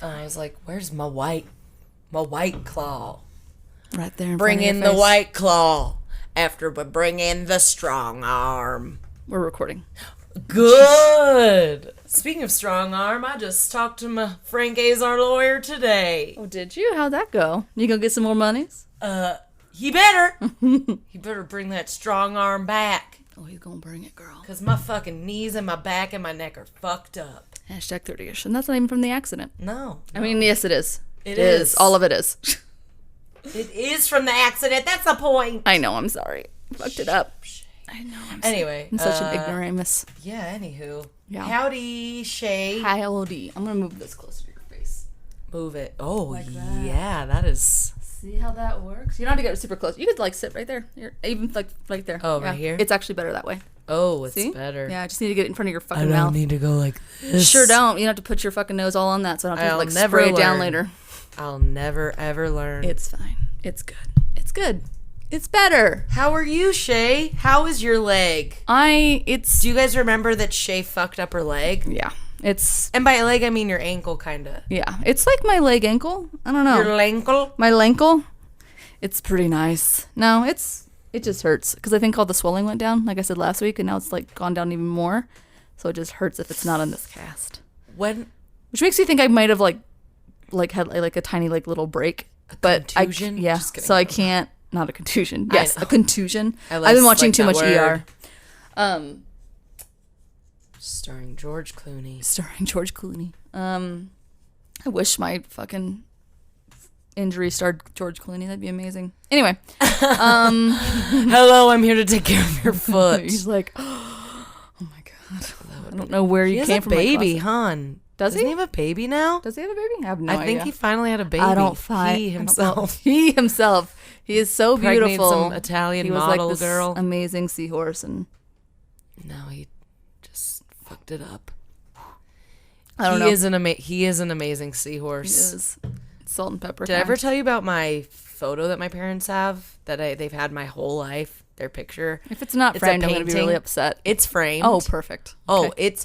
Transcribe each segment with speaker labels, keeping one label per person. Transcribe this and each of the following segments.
Speaker 1: I was like, where's my white claw?
Speaker 2: Right there in
Speaker 1: Bring
Speaker 2: front of
Speaker 1: in
Speaker 2: your
Speaker 1: the
Speaker 2: face.
Speaker 1: white claw after we bring in the strong arm.
Speaker 2: We're recording.
Speaker 1: Good. Speaking of strong arm, I just talked to my Frank Azar lawyer today.
Speaker 2: Oh, did you? How'd that go? You gonna get some more monies?
Speaker 1: He better. He better bring that strong arm back.
Speaker 2: Oh, he's gonna bring it, girl.
Speaker 1: Because my fucking knees and my back and my neck are fucked up.
Speaker 2: Hashtag 30ish. And that's not even from the accident.
Speaker 1: No.
Speaker 2: I mean, yes, it is.
Speaker 1: It is.
Speaker 2: All of it is.
Speaker 1: It is from the accident. That's the point.
Speaker 2: I know. I'm sorry. Fucked it up. I know.
Speaker 1: Anyway.
Speaker 2: I'm such an ignoramus.
Speaker 1: Yeah, anywho.
Speaker 2: Yeah.
Speaker 1: Howdy, Shay.
Speaker 2: Howdy. I'm gonna move this closer to your face.
Speaker 1: Move it. Oh,
Speaker 2: Like that.
Speaker 1: yeah, that is...
Speaker 2: See how that works? You don't have to get super close. You could like sit right there. You're even like right there.
Speaker 1: Oh, right here?
Speaker 2: It's actually better that way.
Speaker 1: Oh, it's
Speaker 2: See?
Speaker 1: better.
Speaker 2: Yeah, I just need to get it in front of your fucking
Speaker 1: I don't
Speaker 2: mouth.
Speaker 1: need to go like this.
Speaker 2: Sure don't. You don't have to put your fucking nose all on that, so I don't have to
Speaker 1: I'll
Speaker 2: like
Speaker 1: never
Speaker 2: spray it down
Speaker 1: learn.
Speaker 2: later.
Speaker 1: I'll never, ever learn.
Speaker 2: It's fine. It's good. It's good. It's better.
Speaker 1: How are you, Shay? How is your leg?
Speaker 2: It's
Speaker 1: Do you guys remember that Shay fucked up her leg?
Speaker 2: yeah. It's
Speaker 1: And by leg, I mean your ankle, kind of.
Speaker 2: yeah. It's like my leg ankle. I don't know.
Speaker 1: Your ankle?
Speaker 2: My ankle. It's pretty nice. No, it just hurts because I think all the swelling went down, like I said last week, and now it's like gone down even more. So it just hurts if it's not on this cast.
Speaker 1: When?
Speaker 2: Which makes me think I might have like had like a tiny like little break, but
Speaker 1: contusion?
Speaker 2: Yeah.
Speaker 1: Just kidding.
Speaker 2: So I can't. Not a contusion.
Speaker 1: I
Speaker 2: Yes,
Speaker 1: know.
Speaker 2: a contusion.
Speaker 1: I
Speaker 2: I've been
Speaker 1: less
Speaker 2: watching
Speaker 1: like
Speaker 2: too
Speaker 1: that
Speaker 2: much
Speaker 1: word.
Speaker 2: ER.
Speaker 1: Starring George Clooney.
Speaker 2: Starring George Clooney. I wish my fucking injury starred George Clooney. That'd be amazing. Anyway,
Speaker 1: Hello, I'm here to take care of your foot.
Speaker 2: he's like, oh my god, I don't know where
Speaker 1: He
Speaker 2: you
Speaker 1: has
Speaker 2: came
Speaker 1: a
Speaker 2: from.
Speaker 1: baby, hon.
Speaker 2: Does
Speaker 1: Doesn't
Speaker 2: he?
Speaker 1: he have a baby now?
Speaker 2: Does he have a baby? I have no
Speaker 1: I
Speaker 2: idea.
Speaker 1: think he finally had a baby.
Speaker 2: I don't find
Speaker 1: He himself.
Speaker 2: He himself. He is so
Speaker 1: Impregnated
Speaker 2: beautiful.
Speaker 1: some Italian
Speaker 2: he was
Speaker 1: model
Speaker 2: like this
Speaker 1: girl.
Speaker 2: amazing seahorse, and
Speaker 1: No, he just fucked it up.
Speaker 2: I don't know.
Speaker 1: He is an amazing seahorse.
Speaker 2: He is salt and pepper.
Speaker 1: Did I ever tell you about my photo that my parents have that they've had my whole life? Their picture.
Speaker 2: If it's not
Speaker 1: It's a
Speaker 2: framed, I'm gonna be
Speaker 1: painting.
Speaker 2: really upset.
Speaker 1: It's framed.
Speaker 2: Oh, perfect.
Speaker 1: Oh,
Speaker 2: Okay.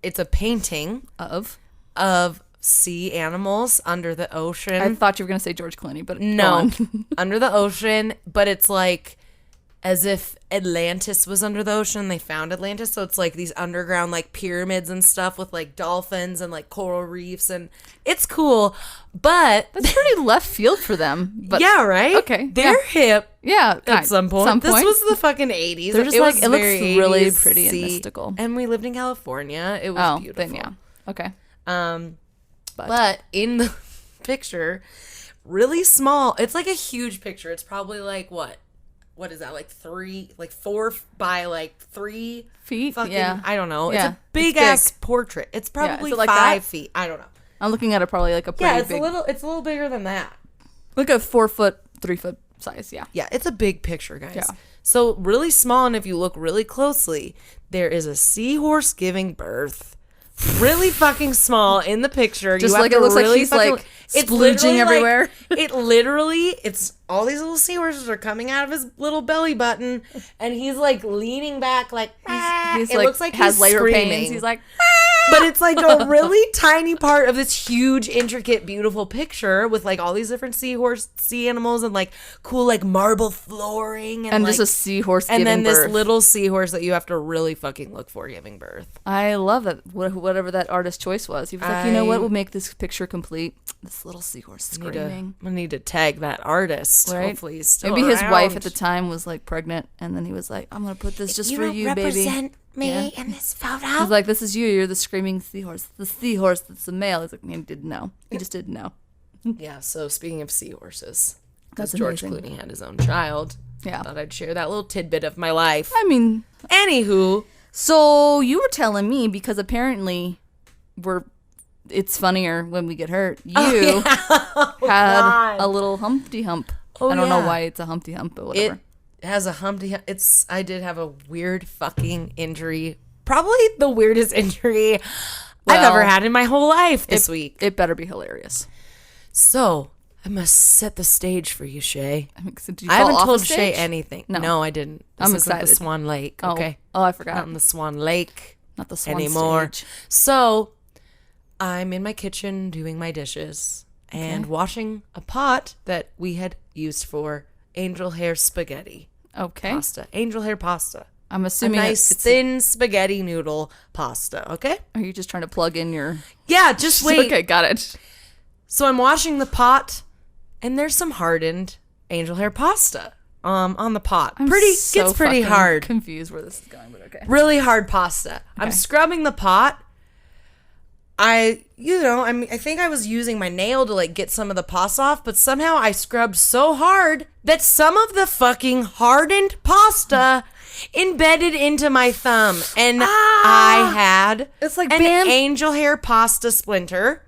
Speaker 1: it's a painting
Speaker 2: Of.
Speaker 1: sea animals under the ocean.
Speaker 2: I thought you were gonna say George Clooney, but go
Speaker 1: No,
Speaker 2: on.
Speaker 1: under the ocean, but it's like as if Atlantis was under the ocean. They found Atlantis, so it's like these underground like pyramids and stuff with like dolphins and like coral reefs, and it's cool. But
Speaker 2: That's pretty left field for them. But
Speaker 1: yeah, right?
Speaker 2: Okay,
Speaker 1: they're hip
Speaker 2: yeah.
Speaker 1: at some point. This was the fucking 80s.
Speaker 2: They're just
Speaker 1: it
Speaker 2: like
Speaker 1: was
Speaker 2: it looks
Speaker 1: very
Speaker 2: really
Speaker 1: 80s
Speaker 2: pretty and
Speaker 1: -y.
Speaker 2: mystical.
Speaker 1: And we lived in California. It was beautiful.
Speaker 2: Then yeah. Okay.
Speaker 1: But in the picture, really small. It's like a huge picture. It's probably like what is that? Like 4 by like 3
Speaker 2: Feet?
Speaker 1: Fucking,
Speaker 2: Yeah.
Speaker 1: I don't know.
Speaker 2: Yeah.
Speaker 1: It's a big
Speaker 2: It's
Speaker 1: ass
Speaker 2: big.
Speaker 1: portrait. It's probably
Speaker 2: is it like
Speaker 1: 5
Speaker 2: that?
Speaker 1: feet. I don't know.
Speaker 2: I'm looking at it probably like a pretty
Speaker 1: Yeah, it's
Speaker 2: big.
Speaker 1: a little bigger than that.
Speaker 2: Look at 4 foot, 3 foot size. Yeah.
Speaker 1: Yeah, it's a big picture, guys.
Speaker 2: Yeah.
Speaker 1: So really small, and if you look really closely, there is a seahorse giving birth. Really fucking small in the picture.
Speaker 2: Just
Speaker 1: You
Speaker 2: like
Speaker 1: have
Speaker 2: it
Speaker 1: to
Speaker 2: looks like
Speaker 1: really
Speaker 2: he's
Speaker 1: fucking-
Speaker 2: like
Speaker 1: it's
Speaker 2: splooging
Speaker 1: literally
Speaker 2: everywhere.
Speaker 1: It's all these little seahorses are coming out of his little belly button, and he's like leaning back, like
Speaker 2: He's
Speaker 1: it
Speaker 2: like
Speaker 1: looks like
Speaker 2: has
Speaker 1: he's
Speaker 2: labor
Speaker 1: screaming.
Speaker 2: pains. He's like,
Speaker 1: But it's like a really tiny part of this huge, intricate, beautiful picture with like all these different sea animals and like cool like marble flooring
Speaker 2: and
Speaker 1: like,
Speaker 2: just a seahorse
Speaker 1: and
Speaker 2: giving
Speaker 1: then
Speaker 2: birth.
Speaker 1: this little seahorse that you have to really fucking look for giving birth.
Speaker 2: I love it. Whatever that artist's choice was, he was like, you know what will make this picture complete? This little seahorse screaming.
Speaker 1: I need to tag that artist.
Speaker 2: Right?
Speaker 1: Hopefully he's still
Speaker 2: Maybe his
Speaker 1: around.
Speaker 2: wife at the time was like pregnant, and then he was like, I'm gonna put this just for you, baby.
Speaker 1: me in this photo.
Speaker 2: He's like, this is you. You're the screaming seahorse. The seahorse that's the male. He's like, he didn't know. He just didn't know.
Speaker 1: Yeah, so speaking of seahorses, because
Speaker 2: That's
Speaker 1: George
Speaker 2: amazing.
Speaker 1: Clooney had his own child,
Speaker 2: Yeah.
Speaker 1: I thought I'd share that little tidbit of my life.
Speaker 2: I mean,
Speaker 1: Anywho,
Speaker 2: so you were telling me because apparently it's funnier when we get hurt. You had a little Humpty Hump.
Speaker 1: Oh,
Speaker 2: I don't know
Speaker 1: yeah.
Speaker 2: why it's a Humpty Hump, but whatever.
Speaker 1: It has a Humpty. I did have a weird fucking injury. Probably the weirdest injury I've
Speaker 2: Well,
Speaker 1: ever had in my whole life this week.
Speaker 2: It better be hilarious.
Speaker 1: So I must set the stage for you, Shay.
Speaker 2: Did you
Speaker 1: I
Speaker 2: fall
Speaker 1: haven't
Speaker 2: off
Speaker 1: told
Speaker 2: the
Speaker 1: Shay
Speaker 2: stage?
Speaker 1: anything.
Speaker 2: No.
Speaker 1: No, I didn't. This
Speaker 2: I'm
Speaker 1: isn't the
Speaker 2: excited.
Speaker 1: Swan Lake,
Speaker 2: Oh.
Speaker 1: okay?
Speaker 2: Oh, I forgot.
Speaker 1: Not in the Swan Lake
Speaker 2: Not the Swan
Speaker 1: anymore.
Speaker 2: stage.
Speaker 1: So I'm in my kitchen doing my dishes and washing a pot that we had used for angel hair spaghetti
Speaker 2: Okay.
Speaker 1: pasta. Angel hair pasta.
Speaker 2: I'm
Speaker 1: A
Speaker 2: assuming
Speaker 1: nice thin spaghetti noodle pasta, okay?
Speaker 2: Are you just trying to plug in your...
Speaker 1: Yeah, just wait.
Speaker 2: Okay, got it.
Speaker 1: So I'm washing the pot, and there's some hardened angel hair pasta on the pot. Gets pretty
Speaker 2: fucking
Speaker 1: hard.
Speaker 2: Confused where this is going, but okay.
Speaker 1: Really hard pasta. I'm scrubbing the pot. I think I was using my nail to like get some of the pus off, but somehow I scrubbed so hard that some of the fucking hardened pasta embedded into my thumb, and I had
Speaker 2: It's like
Speaker 1: an angel hair pasta splinter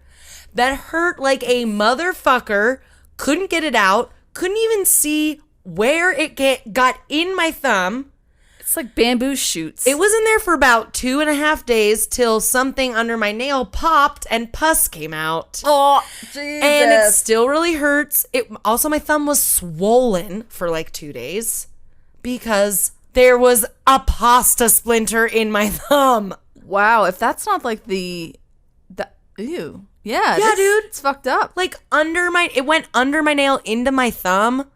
Speaker 1: that hurt like a motherfucker. Couldn't get it out. Couldn't even see where it got in my thumb.
Speaker 2: It's like bamboo shoots.
Speaker 1: It was in there for about 2.5 days till something under my nail popped and pus came out.
Speaker 2: Oh, Jesus.
Speaker 1: And it still really hurts. Also, my thumb was swollen for like 2 days because there was a pasta splinter in my thumb.
Speaker 2: Wow, if that's not like the ew. Yeah,
Speaker 1: dude.
Speaker 2: It's fucked up.
Speaker 1: Like it went under my nail into my thumb.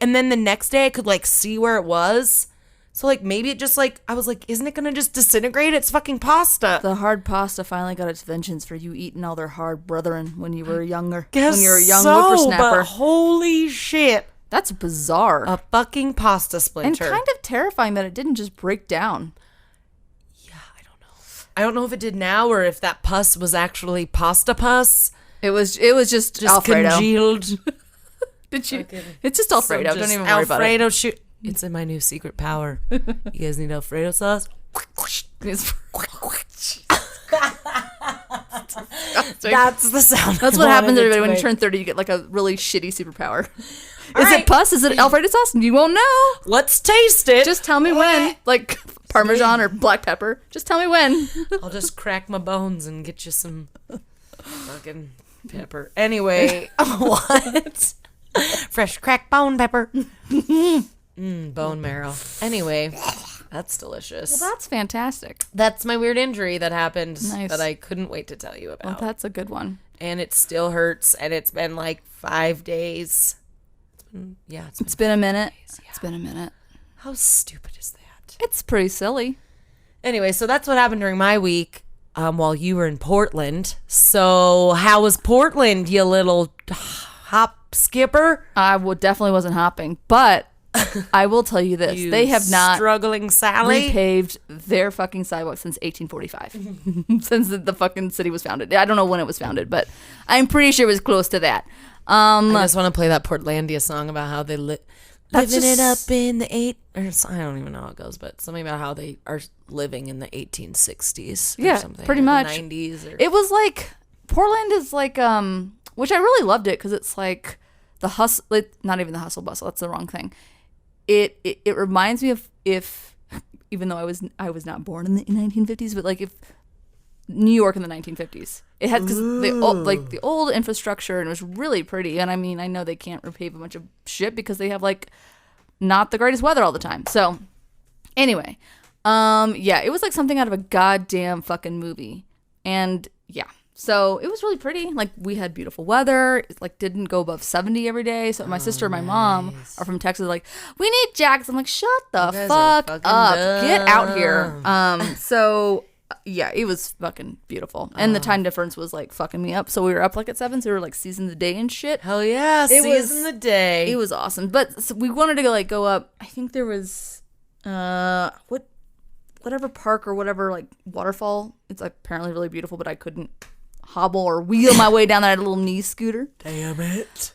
Speaker 1: And then the next day I could like see where it was. So like maybe it just like, I was like, isn't it gonna just disintegrate? It's fucking pasta.
Speaker 2: The hard pasta finally got its vengeance for you eating all their hard brethren when you were younger.
Speaker 1: Guess
Speaker 2: when you were a young
Speaker 1: so,
Speaker 2: whippersnapper.
Speaker 1: but holy shit.
Speaker 2: That's bizarre.
Speaker 1: A fucking pasta
Speaker 2: And
Speaker 1: splinter.
Speaker 2: kind of terrifying that it didn't just break down.
Speaker 1: I don't know if it did now or if that pus was actually pasta pus.
Speaker 2: It was just Alfredo.
Speaker 1: Congealed.
Speaker 2: Did you? It's just Alfredo.
Speaker 1: Some
Speaker 2: Don't
Speaker 1: just
Speaker 2: even worry about it.
Speaker 1: Alfredo shoot. It's in my new secret power. You guys need Alfredo sauce?
Speaker 2: It's-
Speaker 1: That's the sound.
Speaker 2: That's what happens, everybody. When you turn 30, you get like a really shitty superpower. Is
Speaker 1: right.
Speaker 2: it pus? Is it Alfredo sauce? You won't know.
Speaker 1: Let's taste it.
Speaker 2: Just tell me when. Like Parmesan or black pepper. Just tell me when.
Speaker 1: I'll just crack my bones and get you some fucking pepper. Anyway, what? Fresh cracked bone pepper. Bone marrow. Anyway, that's delicious.
Speaker 2: Well, that's fantastic.
Speaker 1: That's my weird injury that happened
Speaker 2: Nice.
Speaker 1: that I couldn't wait to tell you
Speaker 2: Well,
Speaker 1: about.
Speaker 2: that's a good one.
Speaker 1: And it still hurts, and it's been like 5 days.
Speaker 2: It's been a minute. It's been a minute.
Speaker 1: How stupid is that?
Speaker 2: It's pretty silly.
Speaker 1: Anyway, so that's what happened during my week while you were in Portland. So how was Portland, you little hop skipper?
Speaker 2: I definitely wasn't hopping, but I will tell you this:
Speaker 1: You
Speaker 2: they have not
Speaker 1: struggling Sally.
Speaker 2: repaved their fucking sidewalk since 1845, since the fucking city was founded. I don't know when it was founded, but I'm pretty sure it was close to that.
Speaker 1: I just want to play that Portlandia song about how they living it up in the I don't even know how it goes, but something about how they are living in the 1860s.
Speaker 2: Yeah,
Speaker 1: or something,
Speaker 2: pretty
Speaker 1: or
Speaker 2: much.
Speaker 1: The 90s. Or,
Speaker 2: It was like Portland is like which I really loved it because it's like the hustle. Not even the hustle bustle. That's the wrong thing. It reminds me of if even though I was not born in the 1950s, but like if New York in the 1950s. It had because the old infrastructure, and it was really pretty. And I mean, I know they can't repave a bunch of shit because they have like not the greatest weather all the time. So anyway, yeah, it was like something out of a goddamn fucking movie. And yeah, so it was really pretty. Like we had beautiful weather. It like didn't go above 70 every day. So my sister and my mom are from Texas. Like, we need jackets. I'm like, shut the
Speaker 1: guys are
Speaker 2: fuck
Speaker 1: fucking
Speaker 2: up.
Speaker 1: dumb.
Speaker 2: Get out here. So yeah, it was fucking beautiful. And the time difference was like fucking me up. So we were up like at 7, so we were like season the day and shit.
Speaker 1: Hell yeah, season the day.
Speaker 2: It was awesome. But so we wanted to go up. I think there was whatever park or whatever like waterfall. It's like apparently really beautiful, but I couldn't hobble or wheel my way down there. I had a little knee scooter.
Speaker 1: Damn it.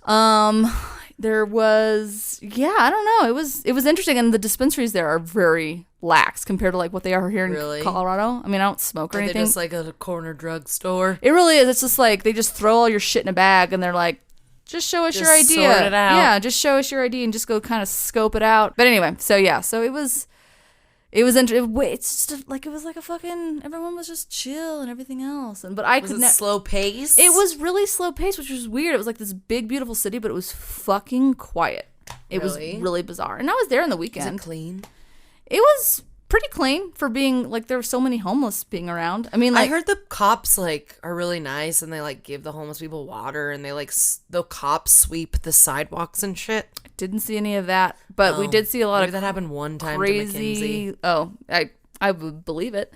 Speaker 2: There was I don't know. It was interesting, and the dispensaries there are very lax compared to like what they are here in
Speaker 1: Really?
Speaker 2: Colorado. I mean, I don't smoke or
Speaker 1: Are they
Speaker 2: anything.
Speaker 1: just like a corner drugstore?
Speaker 2: It really is. It's just like they just throw all your shit in a bag and they're like, just show us your
Speaker 1: Just
Speaker 2: idea.
Speaker 1: sort it out.
Speaker 2: Yeah, just show us your ID and just go kind of scope it out. But anyway, so yeah, so it was It's just like, it was like a fucking, everyone was just chill and everything else. But I could not.
Speaker 1: Slow pace?
Speaker 2: It was really slow pace, which was weird. It was like this big, beautiful city, but it was fucking quiet. It was really bizarre. And I was there on the weekend.
Speaker 1: Was it clean?
Speaker 2: It was pretty clean for being, like, there were so many homeless being around. I mean, like,
Speaker 1: I heard the cops, like, are really nice, and they, like, give the homeless people water, and they, like, the cops sweep the sidewalks and shit.
Speaker 2: Didn't see any of that, but we did see a lot of
Speaker 1: that happened one time
Speaker 2: crazy.
Speaker 1: to McKinsey.
Speaker 2: Oh, I would believe it.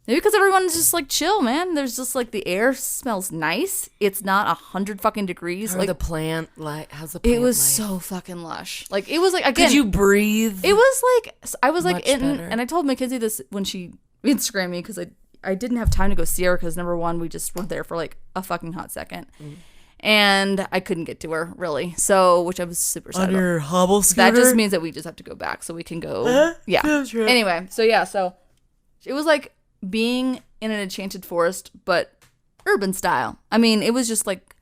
Speaker 2: Maybe because everyone's just like chill, man. There's just like the air smells nice. It's not 100 fucking degrees.
Speaker 1: Like the plant, how's the plant?
Speaker 2: It was
Speaker 1: life?
Speaker 2: so fucking lush. Like it was like, again,
Speaker 1: could you breathe?
Speaker 2: It was like, I was like,
Speaker 1: better.
Speaker 2: and I told Mackenzie this when she Instagrammed me, because I didn't have time to go see her because, number one, we just were there for like a fucking hot second. And I couldn't get to her, really. So, which I was super sad
Speaker 1: on your
Speaker 2: about.
Speaker 1: hobble scooter?
Speaker 2: That just means that we just have to go back so we can go. Yeah. Anyway, so it was like being in an enchanted forest, but urban style. I mean, it was just like,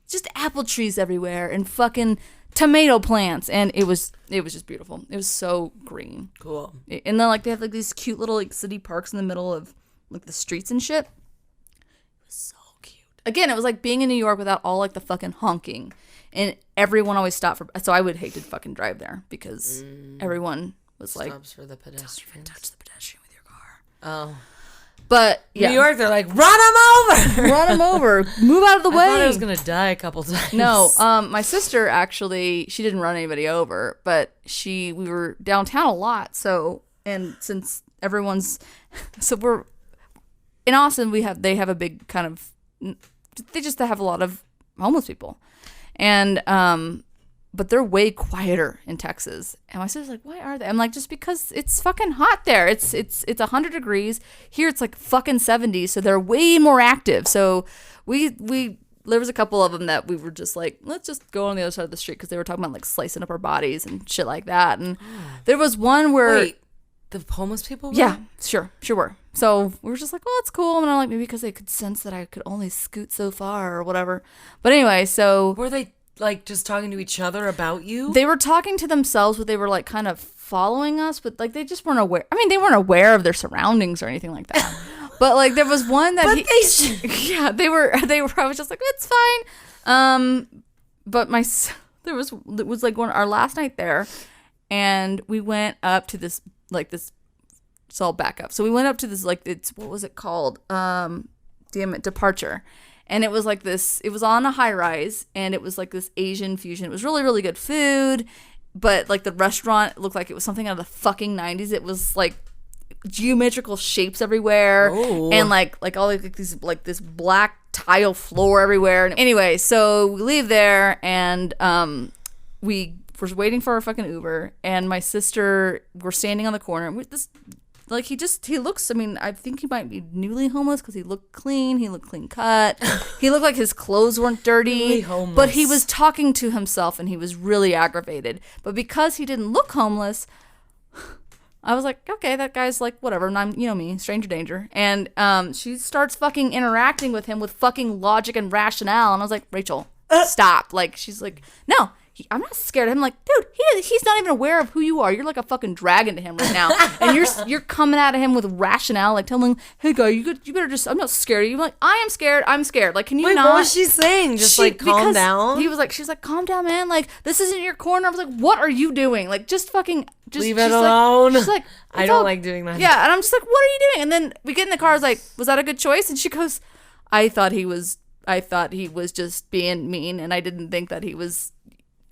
Speaker 2: just apple trees everywhere and fucking tomato plants. And it was just beautiful. It was so green.
Speaker 1: Cool.
Speaker 2: And then like they have like these cute little like city parks in the middle of like the streets and shit. It was so cute. Again, it was like being in New York without all like the fucking honking, and everyone always stopped for. So I would hate to fucking drive there because everyone was like,
Speaker 1: stops for the pedestrians.
Speaker 2: Don't touch the pedestrian with your car.
Speaker 1: Oh,
Speaker 2: but yeah,
Speaker 1: New York, they're like, run them over,
Speaker 2: run them over, move out of the way.
Speaker 1: I thought I was gonna die a couple times.
Speaker 2: No, my sister actually, she didn't run anybody over, but we were downtown a lot. So, and since everyone's, so we're in Austin, they have a big kind of, they just have a lot of homeless people, and but they're way quieter in Texas. And my sister's like, why are they? I'm like, just because it's fucking hot there. It's 100 degrees. Here it's like fucking 70, so they're way more active. So we there was a couple of them that we were just like, let's just go on the other side of the street, because they were talking about like slicing up our bodies and shit like that. And there was one where...
Speaker 1: Wait, the homeless people were?
Speaker 2: Yeah, sure were. So we were just like, well, that's cool. And I'm like, maybe because they could sense that I could only scoot so far or whatever. But anyway, so...
Speaker 1: Were they like just talking to each other about you?
Speaker 2: They were talking to themselves, but they were like kind of following us, but like they just weren't aware. I mean, they weren't aware of their surroundings or anything like that. But like there was one that yeah, they were. I was just like, it's fine. But it was like our last night there, and we went up to this like this. So I'll back up. So we went up to this like what was it called? Departure. And it was like this, it was on a high rise, and it was like this Asian fusion. It was really, really good food, but like the restaurant looked like it was something out of the fucking 90s. It was like geometrical shapes everywhere. Ooh. And like all like these, like this black tile floor everywhere. And anyway, so we leave there, and we were waiting for our fucking Uber, and my sister, we're standing on the corner with this. Like, he looks, I mean, I think he might be newly homeless because he looked clean. He looked clean cut. He looked like his clothes weren't dirty.
Speaker 1: Newly homeless.
Speaker 2: But he was talking to himself, and he was really aggravated. But because he didn't look homeless, I was like, okay, that guy's like, whatever. And I'm, me, stranger danger. And she starts fucking interacting with him with fucking logic and rationale. And I was like, Rachel, stop. Like, she's like, no. I'm not scared of him. I'm like, dude, he's not even aware of who you are. You're like a fucking dragon to him right now, and you're coming at him with rationale, like telling him, hey guy, you better just. I'm not scared of you. I'm like, I am scared. I'm scared. Like, can you not?
Speaker 1: What was she saying? Just like calm down.
Speaker 2: She's like, calm down, man. Like, this isn't your corner. I was like, what are you doing? Like, just fucking
Speaker 1: leave it alone.
Speaker 2: She's like,
Speaker 1: I don't like doing that.
Speaker 2: Yeah, and I'm just like, what are you doing? And then we get in the car. I was like, was that a good choice? And she goes, I thought he was just being mean, and I didn't think that he was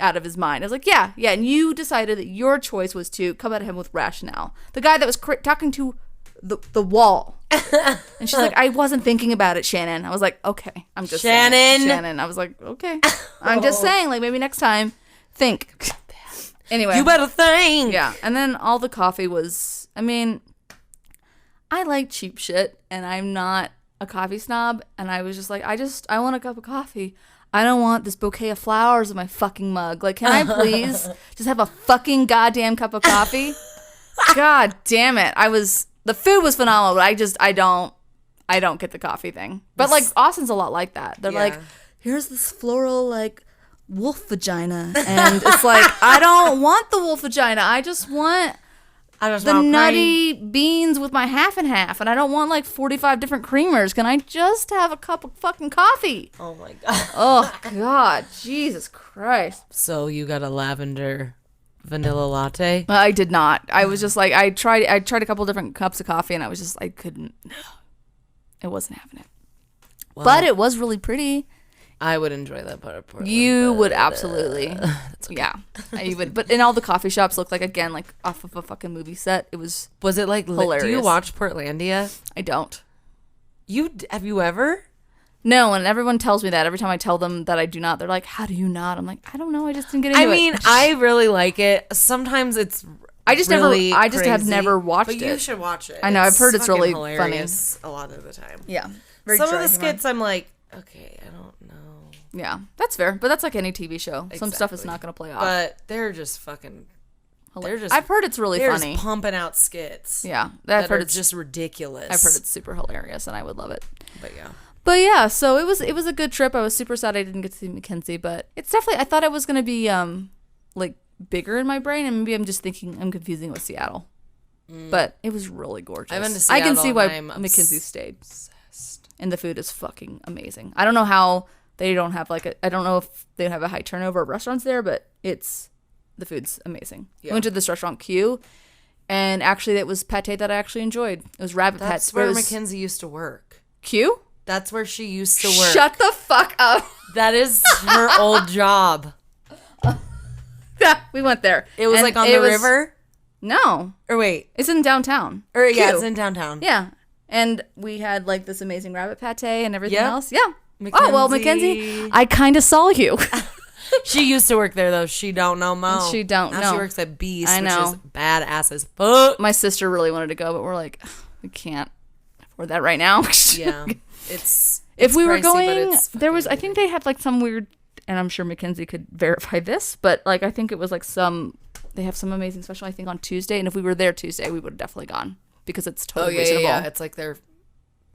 Speaker 2: out of his mind. I was like, yeah, and you decided that your choice was to come at him with rationale. The guy that was talking to the wall. And she's like, I wasn't thinking about it, Shannon. I was like, okay, I'm just Shannon. I was like, okay, I'm just saying, like, maybe next time, think. Anyway,
Speaker 1: you better think.
Speaker 2: Yeah, and then all the coffee was, I mean, I like cheap shit, and I'm not a coffee snob, and I was just like, I want a cup of coffee. I don't want this bouquet of flowers in my fucking mug. Like, can I please just have a fucking goddamn cup of coffee? God damn it. The food was phenomenal, but I don't get the coffee thing. But like, Austin's a lot like that. They're like, here's this floral, like, wolf vagina. And it's like, I don't want the wolf vagina. I just want
Speaker 1: I just
Speaker 2: the
Speaker 1: want
Speaker 2: nutty beans with my half and half, and I don't want like 45 different creamers. Can I just have a cup of fucking coffee?
Speaker 1: Oh my god.
Speaker 2: Oh god, Jesus Christ.
Speaker 1: So you got a lavender vanilla latte?
Speaker 2: I did not. I was just like, I tried a couple different cups of coffee, and I was just, I couldn't. It wasn't having it.
Speaker 1: Well,
Speaker 2: But it was really pretty.
Speaker 1: I would enjoy that part of Portland.
Speaker 2: You would absolutely. Okay. Yeah. You would. But in all the coffee shops looked like, again, like off of a fucking movie set. It was
Speaker 1: it like
Speaker 2: hilarious.
Speaker 1: Do you watch Portlandia?
Speaker 2: I don't.
Speaker 1: Have you ever?
Speaker 2: No, and everyone tells me that. Every time I tell them that I do not, they're like, how do you not? I'm like, I don't know. I just didn't get into it.
Speaker 1: I mean, I really like it. Sometimes it's
Speaker 2: I just
Speaker 1: really
Speaker 2: never, I just have
Speaker 1: crazy,
Speaker 2: never watched
Speaker 1: but
Speaker 2: it.
Speaker 1: you should watch it.
Speaker 2: I know. I've heard it's
Speaker 1: fucking
Speaker 2: really
Speaker 1: hilarious funny a lot of the time.
Speaker 2: Yeah.
Speaker 1: Some of the skits, I'm like, okay, I don't know.
Speaker 2: Yeah, that's fair. But that's like any TV show. Exactly. Some stuff is not going to play off.
Speaker 1: But they're just fucking...
Speaker 2: I've heard it's really funny.
Speaker 1: Just pumping out skits.
Speaker 2: Yeah.
Speaker 1: I've heard it's just ridiculous.
Speaker 2: I've heard it's super hilarious, and I would love it.
Speaker 1: But
Speaker 2: yeah, so it was a good trip. I was super sad I didn't get to see Mackenzie, but it's definitely, I thought it was going to be like bigger in my brain, and maybe I'm just thinking I'm confusing with Seattle. But it was really gorgeous.
Speaker 1: I've been to Seattle.
Speaker 2: I can see why Mackenzie stayed. Obsessed. And the food is fucking amazing. I don't know how they don't have I don't know if they have a high turnover of restaurants there, but the food's amazing. Yeah. We went to this restaurant Q, and actually it was pate that I actually enjoyed. It was rabbit pate.
Speaker 1: That's where Mackenzie used to work.
Speaker 2: Q?
Speaker 1: That's where she used to work.
Speaker 2: Shut the fuck up.
Speaker 1: That is her old job.
Speaker 2: Yeah, we went there.
Speaker 1: It was like on the river?
Speaker 2: No.
Speaker 1: Or wait.
Speaker 2: It's in downtown.
Speaker 1: Yeah, it's in downtown.
Speaker 2: Yeah. And we had like this amazing rabbit pate and everything else. Yeah.
Speaker 1: Mackenzie.
Speaker 2: Oh, well, Mackenzie, I kind of saw you.
Speaker 1: She used to work there, though. She don't know Mo.
Speaker 2: She don't know.
Speaker 1: Now she works at Beast,
Speaker 2: I know.
Speaker 1: which is badass as fuck.
Speaker 2: My sister really wanted to go, but we're like, we can't afford that right now.
Speaker 1: Yeah. It's
Speaker 2: if we were
Speaker 1: pricey,
Speaker 2: going, there was,
Speaker 1: amazing.
Speaker 2: I think they had like some weird, and I'm sure Mackenzie could verify this, but like I think it was like they have some amazing special, I think, on Tuesday. And if we were there Tuesday, we would have definitely gone because it's totally reasonable.
Speaker 1: Yeah. It's like their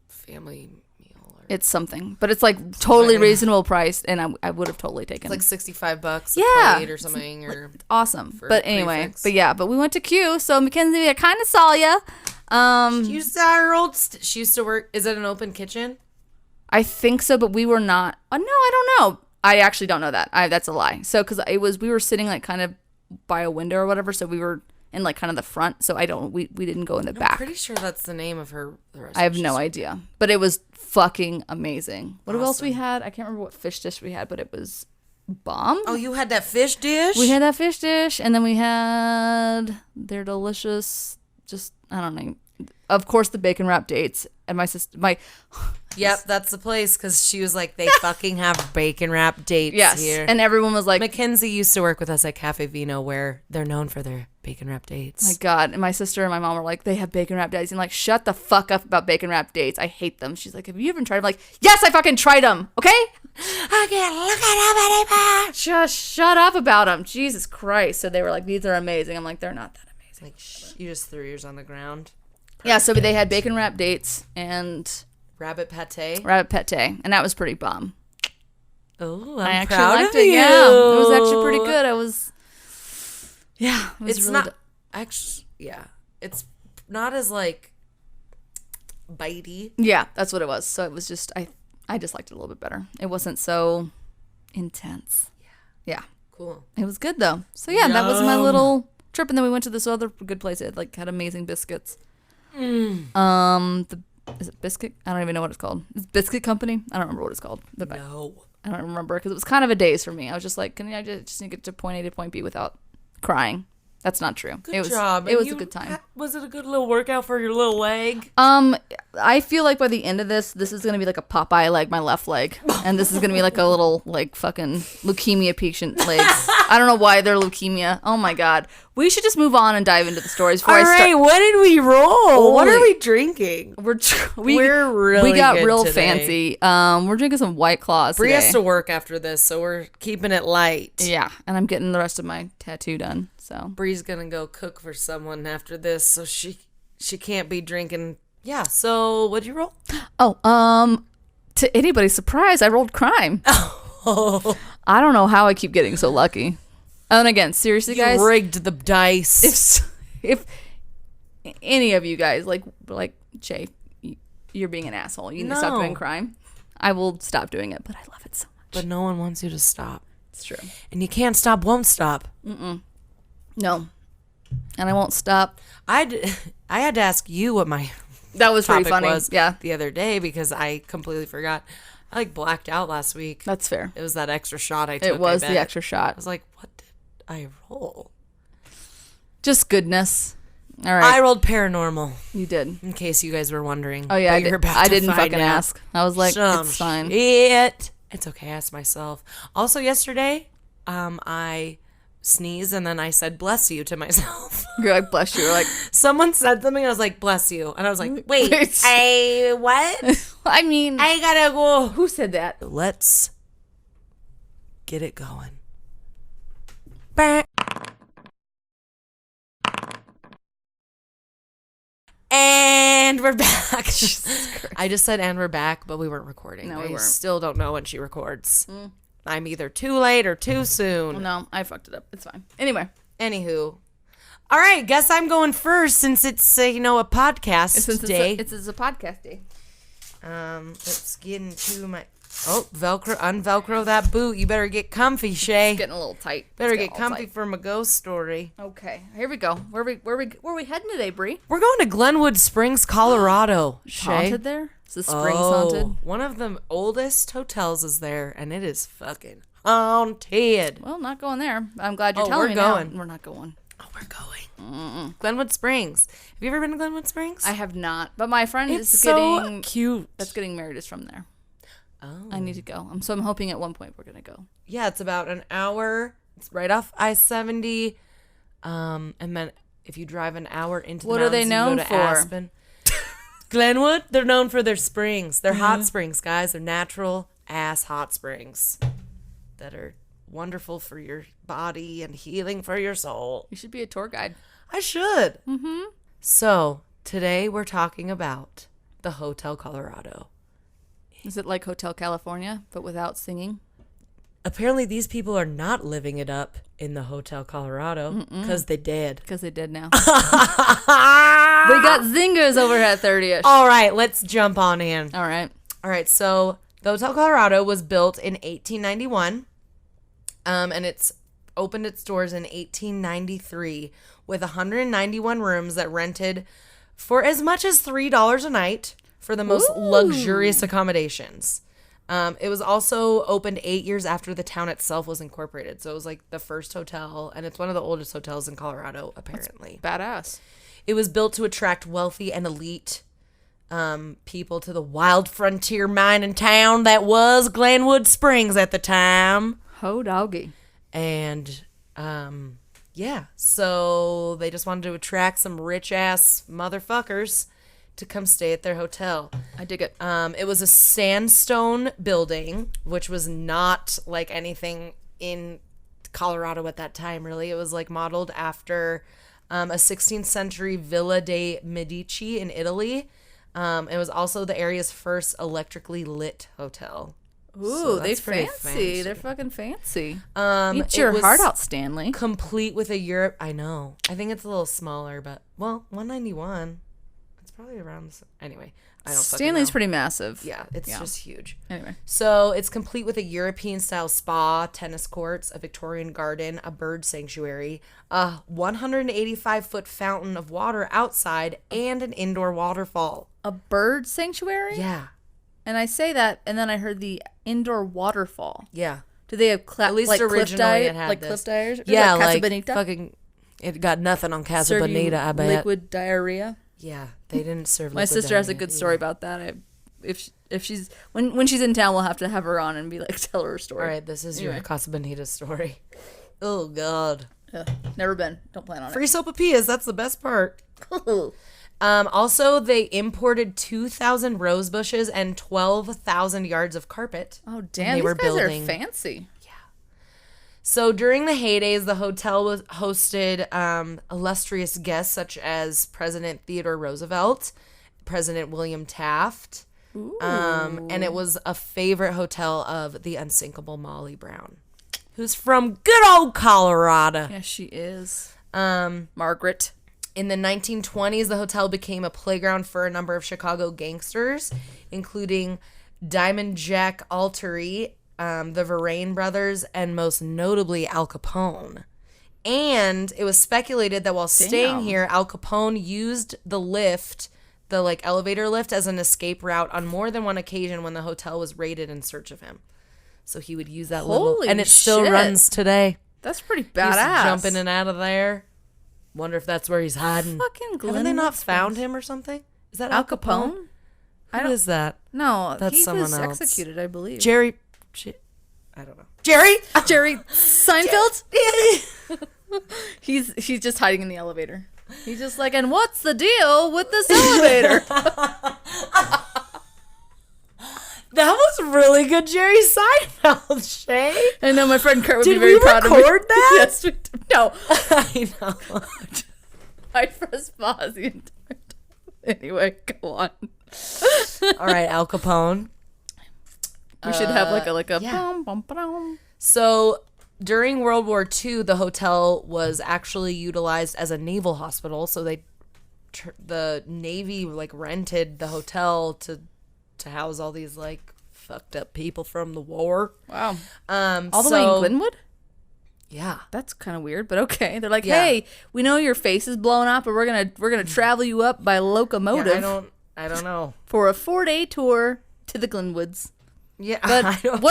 Speaker 1: family meal.
Speaker 2: It's something, but it's like totally reasonable price, and I would have totally taken.
Speaker 1: It's like $65 a plate or something, or
Speaker 2: awesome. But anyway, but we went to Q. So Mackenzie, I kind of saw you.
Speaker 1: You saw her old. She used to work. Is it an open kitchen?
Speaker 2: I think so, but we were not. Oh no, I don't know. I actually don't know that. That's a lie. So because we were sitting like kind of by a window or whatever, so we were in like kind of the front. So we didn't go in the back.
Speaker 1: I'm pretty sure that's the name of the restaurant.
Speaker 2: I have no idea, but it was fucking amazing. What else we had? I can't remember what fish dish we had, but it was bomb.
Speaker 1: Oh, you had that fish dish?
Speaker 2: We had that fish dish, and then we had their delicious, just, I don't know, of course, the bacon wrap dates. And
Speaker 1: Yep, that's the place, because she was like, they fucking have bacon wrap dates here.
Speaker 2: And everyone was like,
Speaker 1: Mackenzie used to work with us at Cafe Vino, where they're known for their bacon wrap dates.
Speaker 2: My God. And my sister and my mom were like, they have bacon wrap dates. And like, shut the fuck up about bacon wrap dates. I hate them. She's like, have you even tried them? I'm like, yes, I fucking tried them. Okay?
Speaker 1: I can't look at them anymore.
Speaker 2: Just shut up about them. Jesus Christ. So they were like, these are amazing. I'm like, they're not that amazing.
Speaker 1: Like, you just threw yours on the ground.
Speaker 2: Yeah, so they had bacon wrap dates and
Speaker 1: rabbit pate.
Speaker 2: And that was pretty bomb.
Speaker 1: Oh,
Speaker 2: I actually
Speaker 1: proud
Speaker 2: liked
Speaker 1: of
Speaker 2: it.
Speaker 1: you.
Speaker 2: Yeah, it was actually pretty good. It was
Speaker 1: it's
Speaker 2: really
Speaker 1: not actually. Yeah, it's not as like bitey.
Speaker 2: Yeah, that's what it was. So it was just I just liked it a little bit better. It wasn't so intense. Yeah.
Speaker 1: Cool.
Speaker 2: It was good though. So yeah, that was my little trip, and then we went to this other good place. It had amazing biscuits. Is it Biscuit? I don't even know what it's called. It's Biscuit Company. I don't remember what it's called.
Speaker 1: No,
Speaker 2: I don't remember because it was kind of a daze for me. I was just like, can I just get to point A to point B without crying? That's not true.
Speaker 1: Good job.
Speaker 2: It was a good time.
Speaker 1: Was it a good little workout for your little leg?
Speaker 2: I feel like by the end of this is gonna be like a Popeye leg, my left leg, and this is gonna be like a little like fucking leukemia patient legs. I don't know why they're leukemia. Oh my God, we should just move on and dive into the stories. Before
Speaker 1: All right, what did we roll? What are we drinking?
Speaker 2: We
Speaker 1: really
Speaker 2: got
Speaker 1: good
Speaker 2: real
Speaker 1: today.
Speaker 2: fancy. We're drinking some White Claws
Speaker 1: Brie
Speaker 2: today.
Speaker 1: has to work after this, so we're keeping it light.
Speaker 2: Yeah, and I'm getting the rest of my tattoo done. So
Speaker 1: Brie's gonna go cook for someone after this, so she can't be drinking. Yeah. So what'd you roll?
Speaker 2: Oh, to anybody's surprise, I rolled crime.
Speaker 1: Oh,
Speaker 2: I don't know how I keep getting so lucky. And again, seriously, guys,
Speaker 1: you rigged the dice.
Speaker 2: if any of you guys, like Shay, you're being an asshole. You need to stop doing crime. I will stop doing it, but I love it so much.
Speaker 1: But no one wants you to stop.
Speaker 2: It's true.
Speaker 1: And you can't stop, won't stop.
Speaker 2: No. And I won't stop.
Speaker 1: I had to ask you what my
Speaker 2: that was pretty
Speaker 1: topic
Speaker 2: funny.
Speaker 1: was
Speaker 2: Yeah.
Speaker 1: the other day because I completely forgot. I like blacked out last week.
Speaker 2: That's fair.
Speaker 1: It was that extra shot I took.
Speaker 2: It was the extra
Speaker 1: I
Speaker 2: shot.
Speaker 1: was like, what did I roll?
Speaker 2: Just goodness. All right.
Speaker 1: I rolled paranormal.
Speaker 2: You did.
Speaker 1: In case you guys were wondering.
Speaker 2: Oh, yeah.
Speaker 1: I
Speaker 2: didn't fucking ask. I was like, it's fine.
Speaker 1: Shit. It's okay. I asked myself. Also, yesterday, I sneezed and then I said, bless you to myself.
Speaker 2: You're like, bless you. You're like,
Speaker 1: someone said something. I was like, bless you. And I was like, wait, what?
Speaker 2: I mean,
Speaker 1: I gotta go.
Speaker 2: Who said that?
Speaker 1: Let's get it going. Bah. And we're back. I just said and we're back, but we weren't recording.
Speaker 2: No, we weren't.
Speaker 1: Still don't know when she records. I'm either too late or too soon.
Speaker 2: No, I fucked it up. It's fine. Anyway.
Speaker 1: Anywho. All right, guess I'm going first since it's, a podcast day.
Speaker 2: It's a podcast day.
Speaker 1: Let's get into my... Oh, unvelcro that boot. You better get comfy, Shay.
Speaker 2: It's getting a little tight.
Speaker 1: Better get comfy for my ghost story.
Speaker 2: Okay, here we go. Where we heading today, Brie?
Speaker 1: We're going to Glenwood Springs, Colorado. Shay.
Speaker 2: Haunted there? Is the Springs haunted?
Speaker 1: One of the oldest hotels is there, and it is fucking haunted.
Speaker 2: Well, not going there. I'm glad you're telling me
Speaker 1: going.
Speaker 2: now. We're not going.
Speaker 1: Oh, we're going. Glenwood Springs. Have you ever been to Glenwood Springs?
Speaker 2: I have not, but my friend
Speaker 1: It's
Speaker 2: is
Speaker 1: so
Speaker 2: getting
Speaker 1: cute.
Speaker 2: That's getting married is from there.
Speaker 1: Oh.
Speaker 2: I need to go. I'm hoping at one point we're gonna go.
Speaker 1: Yeah, it's about an hour. It's right off I-70. And then if you drive an hour into
Speaker 2: What
Speaker 1: the
Speaker 2: are they
Speaker 1: mountains,
Speaker 2: known
Speaker 1: you go to
Speaker 2: for?
Speaker 1: Aspen. Glenwood, they're known for their springs. They're hot springs, guys. They're natural ass hot springs that are wonderful for your body and healing for your soul.
Speaker 2: You should be a tour guide.
Speaker 1: I should. So today we're talking about the Hotel Colorado.
Speaker 2: Is it like Hotel California, but without singing?
Speaker 1: Apparently these people are not living it up in the Hotel Colorado because they did.
Speaker 2: Because they did now. They got zingers over at 30ish.
Speaker 1: All right, let's jump on in.
Speaker 2: All right.
Speaker 1: So the Hotel Colorado was built in 1891, and it's opened its doors in 1893 with 191 rooms that rented for as much as $3 a night for the most luxurious accommodations. It was also opened 8 years after the town itself was incorporated. So it was like the first hotel, and it's one of the oldest hotels in Colorado, apparently.
Speaker 2: Badass.
Speaker 1: It was built to attract wealthy and elite people to the wild frontier mining town that was Glenwood Springs at the time.
Speaker 2: Ho doggy.
Speaker 1: And yeah, so they just wanted to attract some rich ass motherfuckers to come stay at their hotel.
Speaker 2: I dig it.
Speaker 1: It was a sandstone building, which was not like anything in Colorado at that time, really. It was like modeled after a 16th century Villa de Medici in Italy. It was also the area's first electrically lit hotel.
Speaker 2: Ooh,
Speaker 1: So
Speaker 2: they
Speaker 1: that's pretty
Speaker 2: fancy. They're fucking fancy.
Speaker 1: it
Speaker 2: Eat your
Speaker 1: was
Speaker 2: heart out, Stanley.
Speaker 1: Complete with a Europe. I know. I think it's a little smaller, but well, 191. It's probably around. Anyway, I don't.
Speaker 2: Stanley's
Speaker 1: know.
Speaker 2: pretty massive.
Speaker 1: Yeah, it's just huge.
Speaker 2: Anyway,
Speaker 1: So it's complete with a European-style spa, tennis courts, a Victorian garden, a bird sanctuary, a 185-foot fountain of water outside, and an indoor waterfall.
Speaker 2: a bird sanctuary.
Speaker 1: Yeah,
Speaker 2: And I say that, and then I heard the indoor waterfall.
Speaker 1: yeah.
Speaker 2: Do they have
Speaker 1: At least
Speaker 2: like
Speaker 1: originally
Speaker 2: cliff dive,
Speaker 1: it had
Speaker 2: like
Speaker 1: this.
Speaker 2: cliff divers?
Speaker 1: Yeah,
Speaker 2: Casa
Speaker 1: like
Speaker 2: Bonita?
Speaker 1: fucking. It got nothing on Casa
Speaker 2: Serve you
Speaker 1: Bonita, I bet.
Speaker 2: liquid diarrhea.
Speaker 1: Yeah, they didn't serve.
Speaker 2: My
Speaker 1: liquid
Speaker 2: sister has a
Speaker 1: diarrhea
Speaker 2: good story about that. If she's when she's in town, we'll have to have her on and be like, tell her a story.
Speaker 1: All right, this is your
Speaker 2: Anyway.
Speaker 1: Casa Bonita story. Oh God.
Speaker 2: Ugh, never been. Don't plan on
Speaker 1: Free sopapillas. That's the best part.
Speaker 2: it.
Speaker 1: Also, they imported 2,000 rose bushes and 12,000 yards of carpet.
Speaker 2: Oh
Speaker 1: when
Speaker 2: damn!
Speaker 1: they
Speaker 2: These
Speaker 1: were
Speaker 2: guys
Speaker 1: building.
Speaker 2: are fancy.
Speaker 1: So during the heydays, the hotel was hosted illustrious guests such as President Theodore Roosevelt, President William Taft, and it was a favorite hotel of the unsinkable Molly Brown, who's from good old Colorado.
Speaker 2: Yes, she is.
Speaker 1: Um,
Speaker 2: Margaret.
Speaker 1: In the 1920s, the hotel became a playground for a number of Chicago gangsters, including Diamond Jack Altery, the Varane brothers, and most notably Al Capone. And it was speculated that while staying here, Al Capone used the lift, the like elevator lift, as an escape route on more than one occasion when the hotel was raided in search of him. So he would use that little, and it still runs today.
Speaker 2: That's pretty
Speaker 1: He's
Speaker 2: badass.
Speaker 1: jumping in and out of there. Wonder if that's where he's hiding.
Speaker 2: Fucking Glenwood.
Speaker 1: Haven't they not found him or something? Is that
Speaker 2: Al Capone?
Speaker 1: Who is that?
Speaker 2: No,
Speaker 1: That's
Speaker 2: he
Speaker 1: someone
Speaker 2: was
Speaker 1: else.
Speaker 2: executed, I believe.
Speaker 1: Jerry. I don't know. Jerry.
Speaker 2: Jerry Seinfeld. He's just hiding in the elevator. He's just like, and what's the deal with this elevator?
Speaker 1: That was really good, Jerry Seinfeld, Shay.
Speaker 2: I know my friend Kurt would be very proud of me.
Speaker 1: Did we record that?
Speaker 2: Yes, we did. No.
Speaker 1: I know.
Speaker 2: I press pause the entire time. Anyway, go on.
Speaker 1: All right, Al Capone.
Speaker 2: We should have like a
Speaker 1: yeah.
Speaker 2: bum, bum, bum.
Speaker 1: So during World War II, the hotel was actually utilized as a naval hospital. So the Navy like rented the hotel to house all these like fucked up people from the war.
Speaker 2: Wow. All the way in Glenwood?
Speaker 1: Yeah.
Speaker 2: That's kind of weird, but okay. They're like, hey, we know your face is blown up, but we're gonna travel you up by locomotive.
Speaker 1: Yeah, I don't know.
Speaker 2: For a 4-day tour to the Glenwoods.
Speaker 1: Yeah,
Speaker 2: but